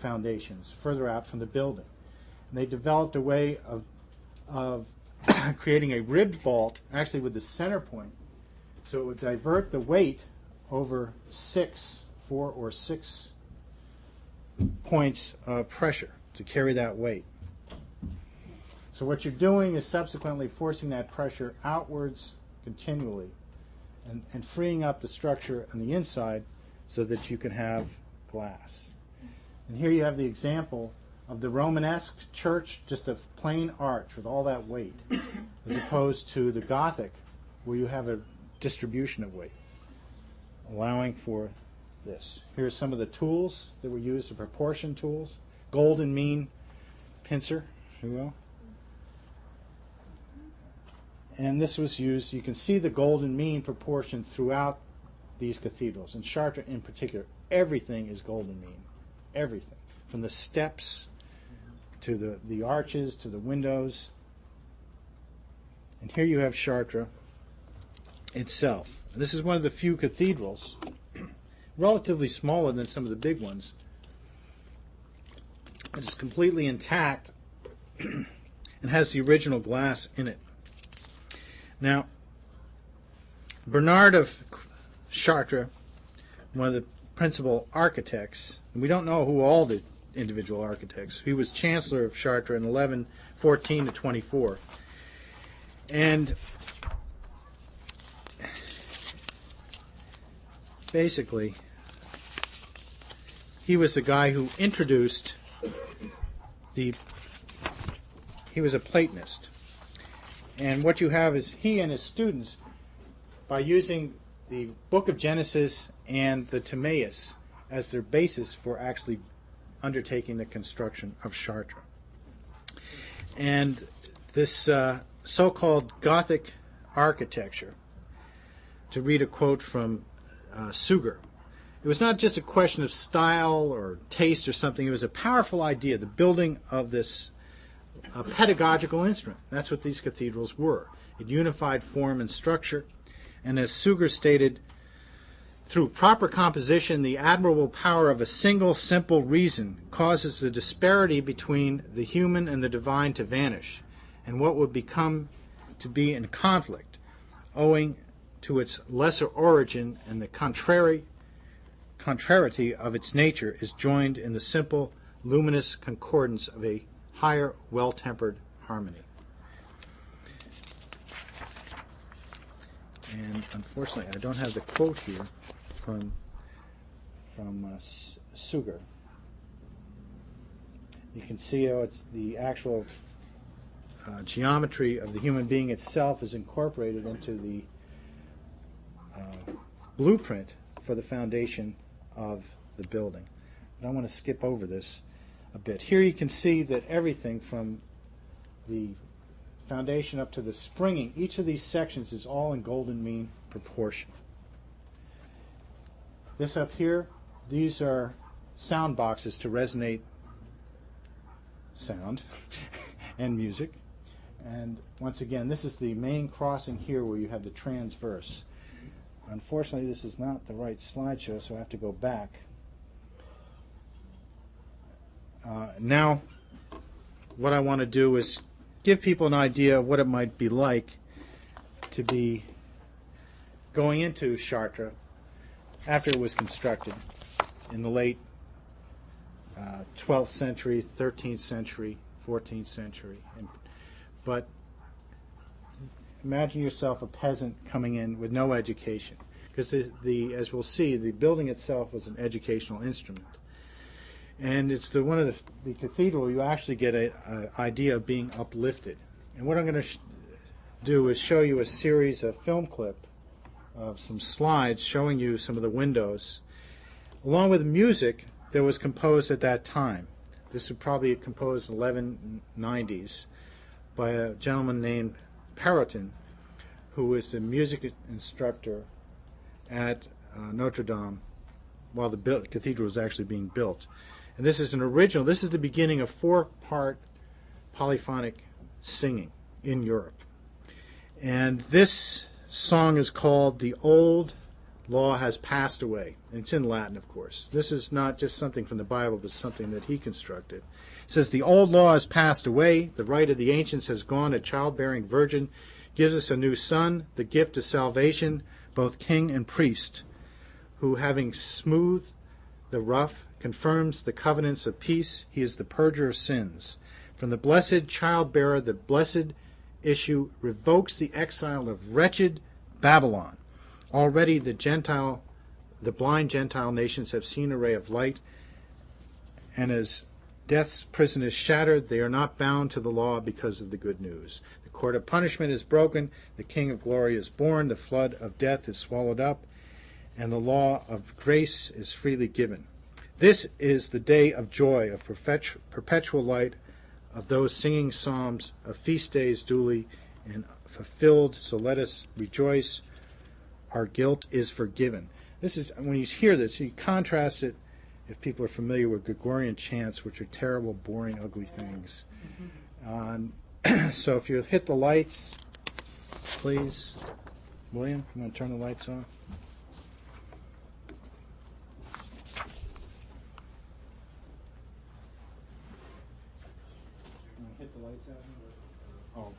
foundations further out from the building. And they developed a way of creating a ribbed vault, actually with the center point, so it would divert the weight over 4 or 6 points of pressure to carry that weight. So what you're doing is subsequently forcing that pressure outwards continually and freeing up the structure on the inside so that you can have glass. And here you have the example of the Romanesque church, just a plain arch with all that weight, as opposed to the Gothic, where you have a distribution of weight, allowing for this. Here's some of the tools that were used, the proportion tools. Golden mean pincer, if you will. And this was used, you can see the golden mean proportion throughout these cathedrals. In Chartres in particular, everything is golden mean. Everything. From the steps to the arches to the windows. And here you have Chartres itself. This is one of the few cathedrals, relatively smaller than some of the big ones. It's completely intact and has the original glass in it. Now, Bernard of Chartres, one of the principal architects, and we don't know who all the individual architects, he was Chancellor of Chartres in 1114 to 24. And basically, he was the guy who introduced he was a Platonist. And what you have is he and his students, by using the book of Genesis and the Timaeus as their basis for actually undertaking the construction of Chartres. And this so-called Gothic architecture, to read a quote from Suger, it was not just a question of style or taste or something, it was a powerful idea, the building of this pedagogical instrument. That's what these cathedrals were. It unified form and structure, and as Suger stated, through proper composition, the admirable power of a single simple reason causes the disparity between the human and the divine to vanish, and what would become to be in conflict, owing to its lesser origin and the contrariety of its nature, is joined in the simple, luminous concordance of a higher, well-tempered harmony. And unfortunately, I don't have the quote here from Suger. You can see how it's the actual geometry of the human being itself is incorporated into the blueprint for the foundation of the building. But I want to skip over this a bit. Here you can see that everything from the foundation up to the springing, each of these sections is all in golden mean proportion. This up here, these are sound boxes to resonate sound and music. And once again, this is the main crossing here where you have the transverse. Unfortunately, this is not the right slideshow, so I have to go back. Now, what I want to do is give people an idea of what it might be like to be going into Chartres after it was constructed in the late 12th century, 13th century, 14th century. But imagine yourself a peasant coming in with no education, because as we'll see, the building itself was an educational instrument. And it's one of the cathedral you actually get an idea of being uplifted. And what I'm going to do is show you a series of film clip of some slides showing you some of the windows, along with music that was composed at that time. This was probably composed in the 1190s by a gentleman named Perrotin, who was the music instructor at Notre Dame while the cathedral was actually being built. And this is an original, this is the beginning of 4-part polyphonic singing in Europe. And this song is called "The Old Law Has Passed Away." And it's in Latin, of course. This is not just something from the Bible, but something that he constructed. It says, "The old law has passed away, the right of the ancients has gone, a childbearing virgin gives us a new son, the gift of salvation, both king and priest, who having smoothed the rough, confirms the covenants of peace. He is the purger of sins. From the blessed childbearer, the blessed issue revokes the exile of wretched Babylon. Already the blind Gentile nations have seen a ray of light, and as death's prison is shattered, they are not bound to the law because of the good news. The cord of punishment is broken, the King of glory is born, the flood of death is swallowed up, and the law of grace is freely given. This is the day of joy, of perpetual light, of those singing psalms, of feast days duly and fulfilled. So let us rejoice. Our guilt is forgiven. This is, when you hear this, you contrast it, if people are familiar with Gregorian chants, which are terrible, boring, ugly things. So if you hit the lights, please. William, you want to turn the lights off? Hit the lights out? Oh.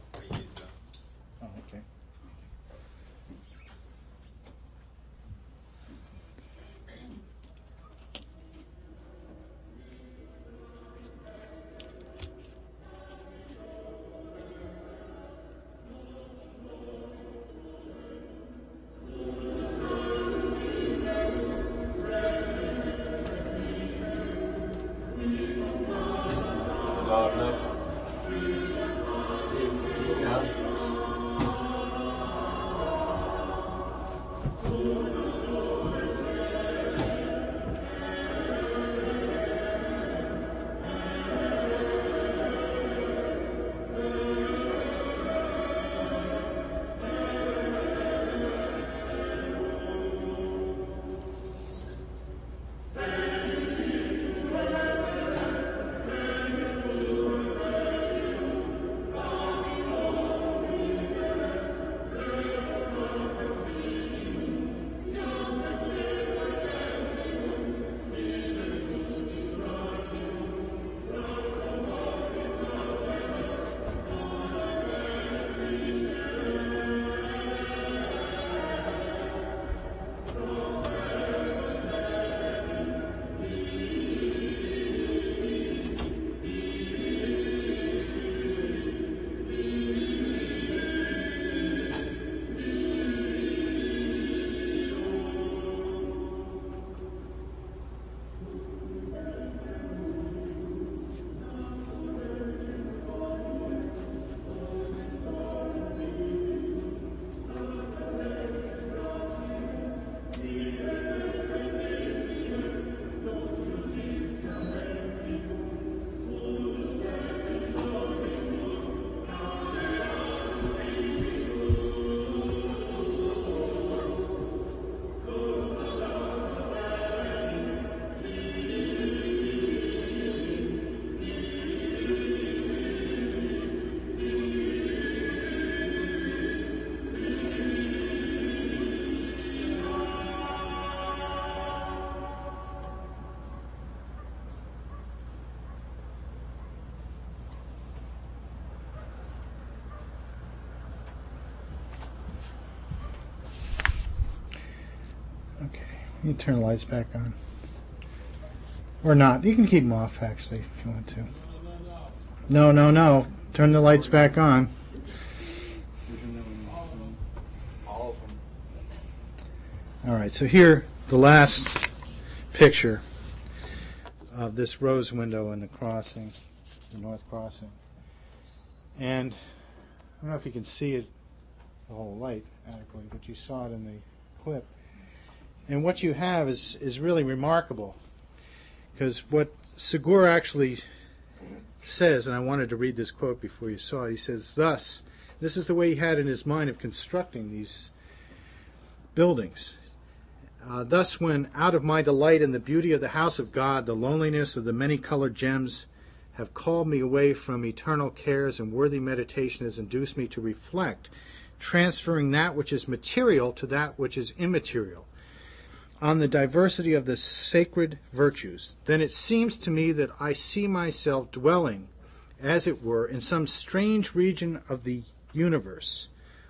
Oh, okay. Loud enough? Yeah. Okay, you turn the lights back on. Or not. You can keep them off, actually, if you want to. No. Turn the lights back on. All of them. All right, so here, the last picture of this rose window in the crossing, the north crossing. And I don't know if you can see it, the whole light adequately, but you saw it in the clip. And what you have is really remarkable, because what Segura actually says, and I wanted to read this quote before you saw it, he says, thus, this is the way he had in his mind of constructing these buildings. Thus, when out of my delight in the beauty of the house of God, the loneliness of the many-colored gems have called me away from eternal cares, and worthy meditation has induced me to reflect, transferring that which is material to that which is immaterial, on the diversity of the sacred virtues, then it seems to me that I see myself dwelling, as it were, in some strange region of the universe,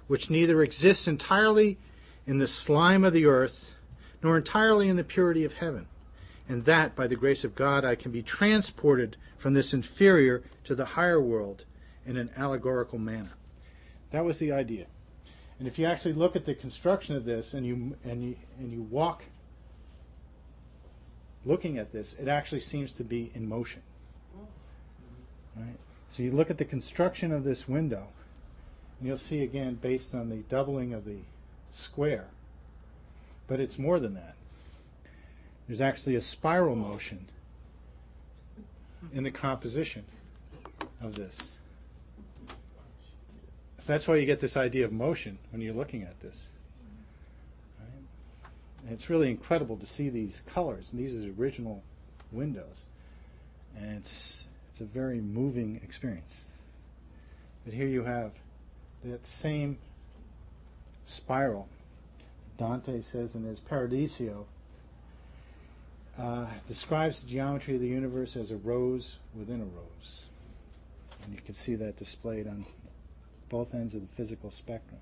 which neither exists entirely in the slime of the earth, nor entirely in the purity of heaven, and that, by the grace of God, I can be transported from this inferior to the higher world in an allegorical manner. That was the idea. And if you actually look at the construction of this and you walk looking at this, it actually seems to be in motion. Right? So you look at the construction of this window, and you'll see again based on the doubling of the square. But it's more than that. There's actually a spiral motion in the composition of this. So that's why you get this idea of motion when you're looking at this. Right? And it's really incredible to see these colors, and these are the original windows. And it's a very moving experience. But here you have that same spiral. Dante says in his Paradiso, describes the geometry of the universe as a rose within a rose. And you can see that displayed on both ends of the physical spectrum.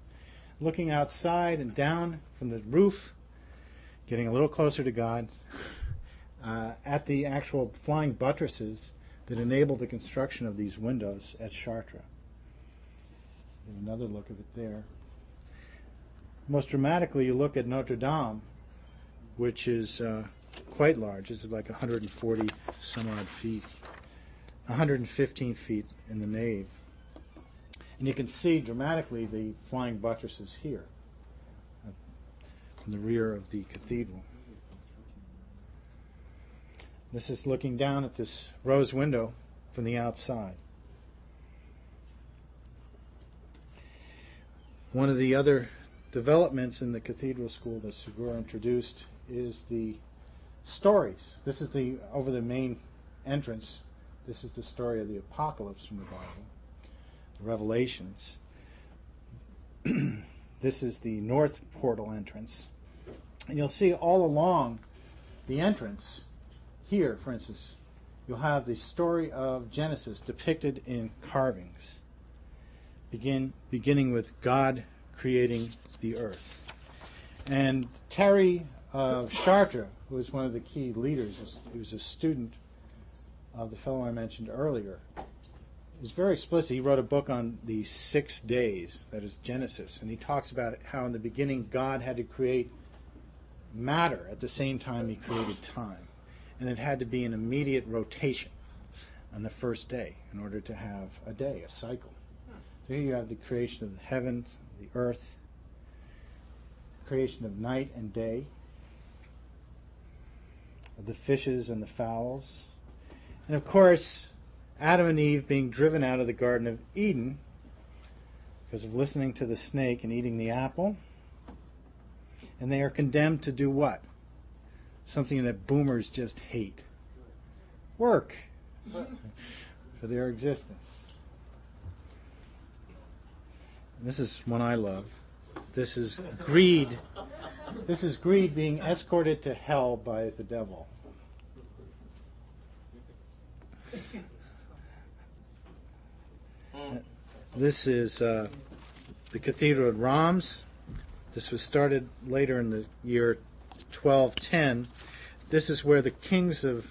Looking outside and down from the roof, getting a little closer to God, at the actual flying buttresses that enable the construction of these windows at Chartres. Give another look of it there. Most dramatically, you look at Notre Dame, which is quite large. It's like 140 some odd feet, 115 feet in the nave. And you can see dramatically the flying buttresses here in the rear of the cathedral. This is looking down at this rose window from the outside. One of the other developments in the cathedral school that Segura introduced is the stories. This is over the main entrance. This is the story of the apocalypse from the Bible, the Revelations. This is the north portal entrance. And you'll see all along the entrance, here, for instance, you'll have the story of Genesis depicted in carvings, beginning with God creating the earth. And Terry of Chartres, who was one of the key leaders, he was a student of the fellow I mentioned earlier, was very explicit. He wrote a book on the 6 days, that is Genesis, and he talks about how in the beginning God had to create matter at the same time he created time. And it had to be an immediate rotation on the first day in order to have a day, a cycle. So here you have the creation of the heavens, the earth, creation of night and day, of the fishes and the fowls, and of course Adam and Eve being driven out of the Garden of Eden because of listening to the snake and eating the apple. And they are condemned to do what? Something that boomers just hate. Work for their existence. And this is one I love. This is greed. This is greed being escorted to hell by the devil. This is the Cathedral at Reims. This was started later in the year 1210. This is where the kings of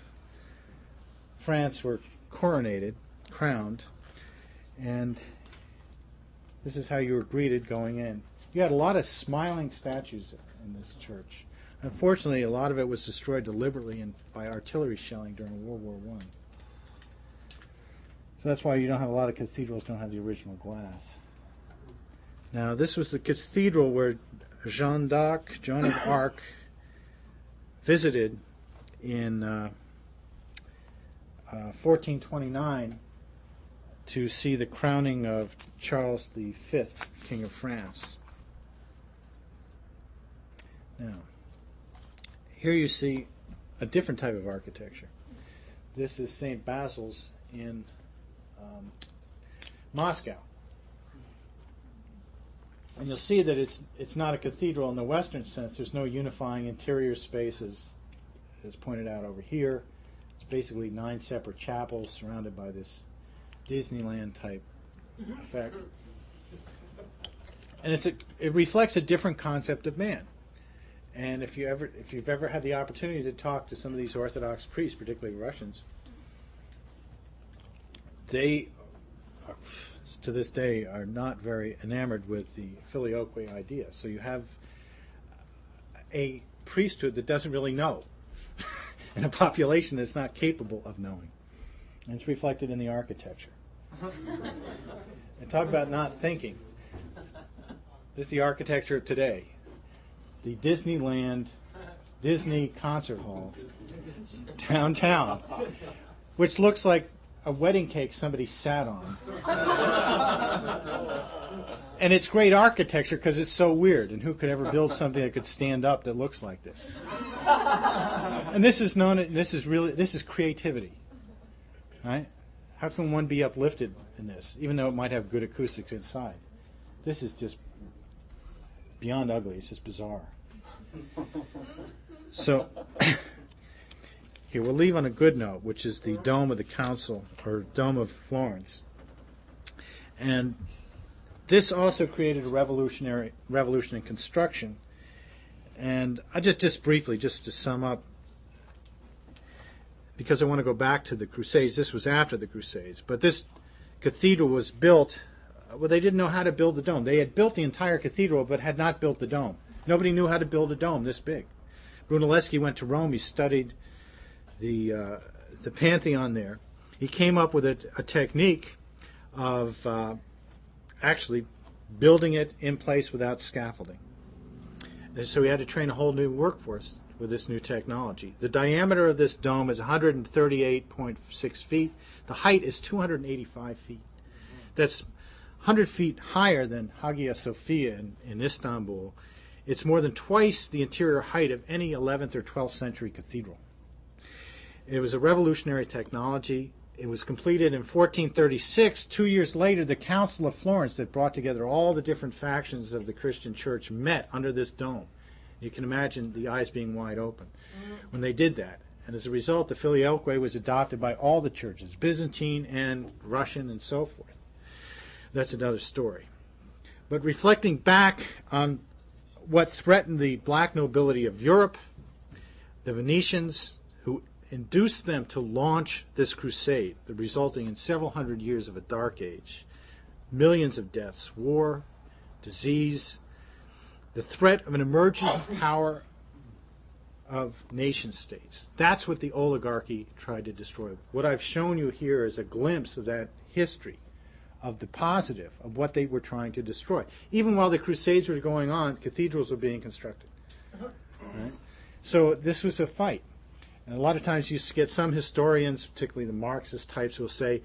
France were crowned, and this is how you were greeted going in. You had a lot of smiling statues in this church. Unfortunately, a lot of it was destroyed deliberately by artillery shelling during World War I. So that's why you don't have a lot of cathedrals don't have the original glass. Now, this was the cathedral where Jeanne d'Arc, Joan of Arc, visited in 1429 to see the crowning of Charles V, King of France. Now, here you see a different type of architecture. This is St. Basil's in Moscow. And you'll see that it's not a cathedral in the Western sense. There's no unifying interior spaces, as pointed out over here. It's basically 9 separate chapels surrounded by this Disneyland type effect. And it reflects a different concept of man. And if you've ever had the opportunity to talk to some of these Orthodox priests, particularly Russians, they are to this day are not very enamored with the filioque idea. So you have a priesthood that doesn't really know, and a population that's not capable of knowing. And it's reflected in the architecture. And talk about not thinking. This is the architecture of today. The Disneyland, Disney Concert Hall, downtown, which looks like a wedding cake somebody sat on. And it's great architecture because it's so weird. And who could ever build something that could stand up that looks like this? And this is creativity, right? How can one be uplifted in this, even though it might have good acoustics inside? This is just beyond ugly. It's just bizarre. So here, we'll leave on a good note, which is the Dome of the Council, or Dome of Florence. And this also created a revolution in construction. And I just briefly, just to sum up, because I want to go back to the Crusades. This was after the Crusades. But this cathedral was built, well, they didn't know how to build the dome. They had built the entire cathedral, but had not built the dome. Nobody knew how to build a dome this big. Brunelleschi went to Rome. He studied the Pantheon there. He came up with a technique of actually building it in place without scaffolding. And so he had to train a whole new workforce with this new technology. The diameter of this dome is 138.6 feet. The height is 285 feet. That's 100 feet higher than Hagia Sophia in Istanbul. It's more than twice the interior height of any 11th or 12th century cathedral. It was a revolutionary technology. It was completed in 1436. 2 years later, the Council of Florence that brought together all the different factions of the Christian church met under this dome. You can imagine the eyes being wide open when they did that. And as a result, the filioque was adopted by all the churches, Byzantine and Russian and so forth. That's another story. But reflecting back on what threatened the black nobility of Europe, the Venetians, who induced them to launch this crusade, resulting in several hundred years of a dark age, millions of deaths, war, disease, the threat of an emerging power of nation states. That's what the oligarchy tried to destroy. What I've shown you here is a glimpse of that history, of the positive, of what they were trying to destroy. Even while the Crusades were going on, cathedrals were being constructed. Right? So this was a fight. And a lot of times you get some historians, particularly the Marxist types, will say,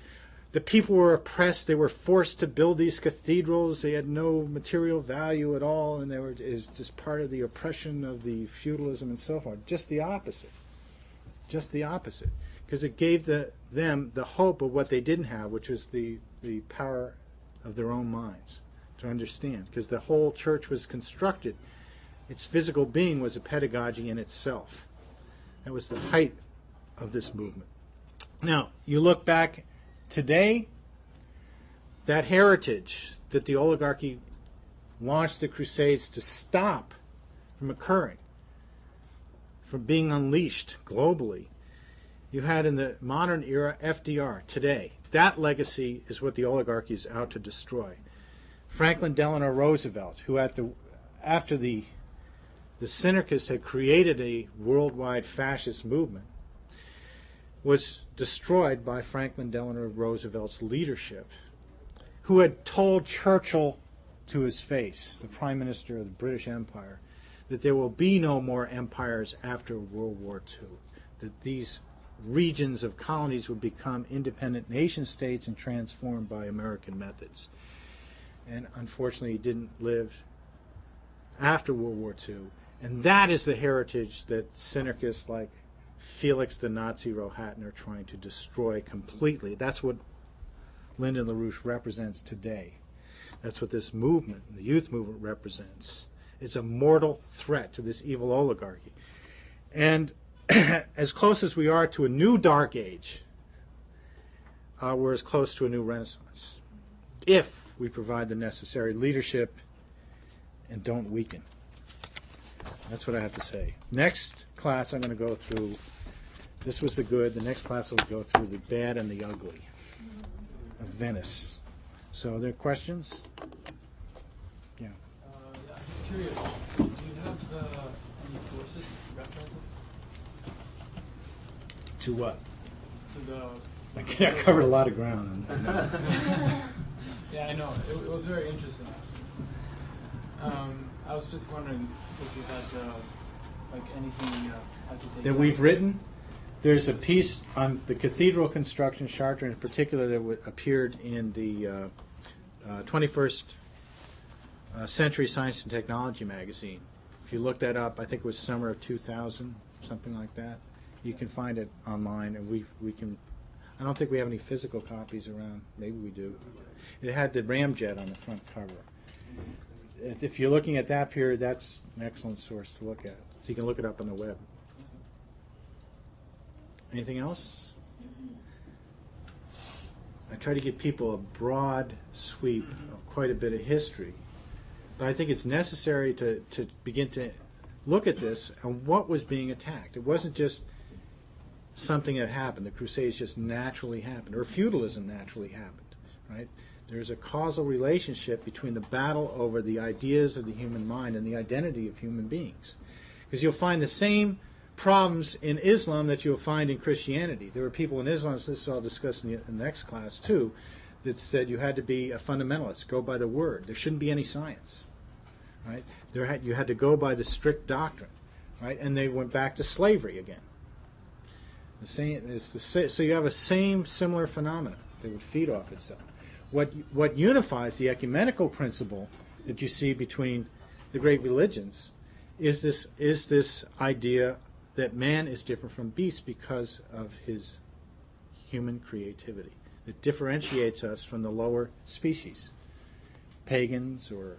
the people were oppressed, they were forced to build these cathedrals, they had no material value at all, and is just part of the oppression of the feudalism and so forth. Just the opposite. Just the opposite. Because it gave them the hope of what they didn't have, which was the power of their own minds to understand. Because the whole church was constructed. Its physical being was a pedagogy in itself. That was the height of this movement. Now, you look back today, that heritage that the oligarchy launched the Crusades to stop from occurring, from being unleashed globally, you had in the modern era FDR today. That legacy is what the oligarchy is out to destroy. Franklin Delano Roosevelt, who after the synarchists had created a worldwide fascist movement, was destroyed by Franklin Delano Roosevelt's leadership, who had told Churchill to his face, the Prime Minister of the British Empire, that there will be no more empires after World War II, that these regions of colonies would become independent nation states and transformed by American methods. And unfortunately, he didn't live after World War II. And that is the heritage that synarchists like Felix the Nazi Rohatyn are trying to destroy completely. That's what Lyndon LaRouche represents today. That's what this movement, the youth movement, represents. It's a mortal threat to this evil oligarchy. And as close as we are to a new dark age, we're as close to a new renaissance, if we provide the necessary leadership and don't weaken. That's what I have to say. Next class I'm going to go through, this was the good, the next class will go through the bad and the ugly of Venice. So are there questions? Yeah. Yeah, I'm just curious. Do you have any sources, references To what? to the? I covered a lot of ground. Yeah, I know. It was very interesting. I was just wondering if you had like anything I could take That down. we've written. There's a piece on the cathedral construction charter in particular that appeared in the 21st Century Science and Technology magazine. If you look that up, I think it was summer of 2000, something like that. You can find it online, and we can. I don't think we have any physical copies around. Maybe we do. It had the ramjet on the front cover. If you're looking at that period, that's an excellent source to look at. So you can look it up on the web. Anything else? I try to give people a broad sweep of quite a bit of history. But I think it's necessary to begin to look at this and what was being attacked. It wasn't just something that happened. The Crusades just naturally happened, or feudalism naturally happened, right? There's a causal relationship between the battle over the ideas of the human mind and the identity of human beings. Because you'll find the same problems in Islam that you'll find in Christianity. There were people in Islam, so this I'll discuss in the next class too, that said you had to be a fundamentalist, go by the word. There shouldn't be any science, right? You had to go by the strict doctrine, right? And they went back to slavery again. So you have a similar phenomenon that would feed off itself. What unifies the ecumenical principle that you see between the great religions is this idea that man is different from beasts because of his human creativity. It differentiates us from the lower species, pagans, or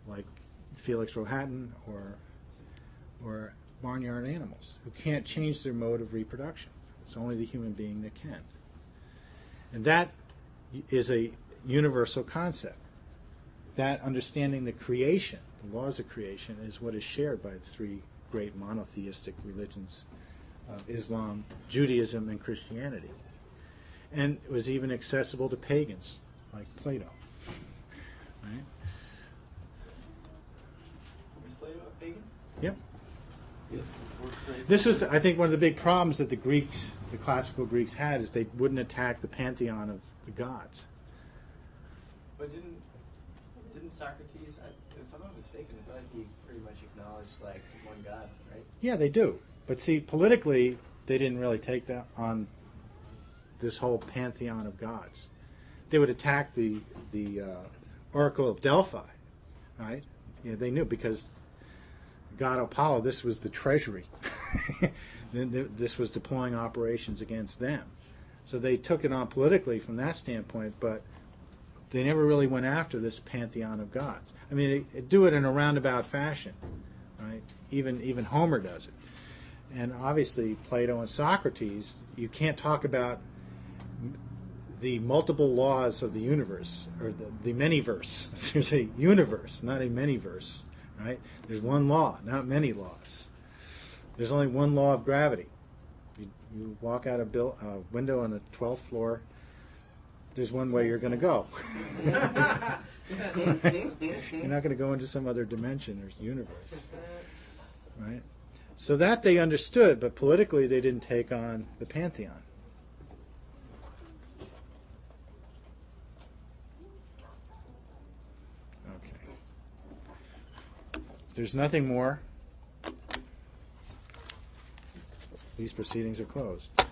like Felix Rohatyn, or barnyard animals who can't change their mode of reproduction. It's only the human being that can. And that is a universal concept. That understanding the creation, the laws of creation, is what is shared by the three great monotheistic religions of Islam, Judaism, and Christianity. And it was even accessible to pagans like Plato. Right? Was Plato a pagan? Yep. Yes. This was, I think, one of the big problems that the classical Greeks had, is they wouldn't attack the pantheon of the gods. But didn't Socrates, if I'm not mistaken, I thought he pretty much acknowledged like one God, right? Yeah, they do. But see, politically, they didn't really take that on this whole pantheon of gods. They would attack the Oracle of Delphi, right? Yeah, they knew, because God Apollo, this was the treasury. This was deploying operations against them. So they took it on politically from that standpoint, but they never really went after this pantheon of gods. I mean, they do it in a roundabout fashion, right? Even Homer does it. And obviously, Plato and Socrates, you can't talk about the multiple laws of the universe, or the many-verse. There's a universe, not a many-verse, right? There's one law, not many laws. There's only one law of gravity. You walk out a window on the 12th floor, there's one way you're going to go. You're not going to go into some other dimension or universe, right? So that they understood, but politically they didn't take on the pantheon. Okay. If there's nothing more, these proceedings are closed.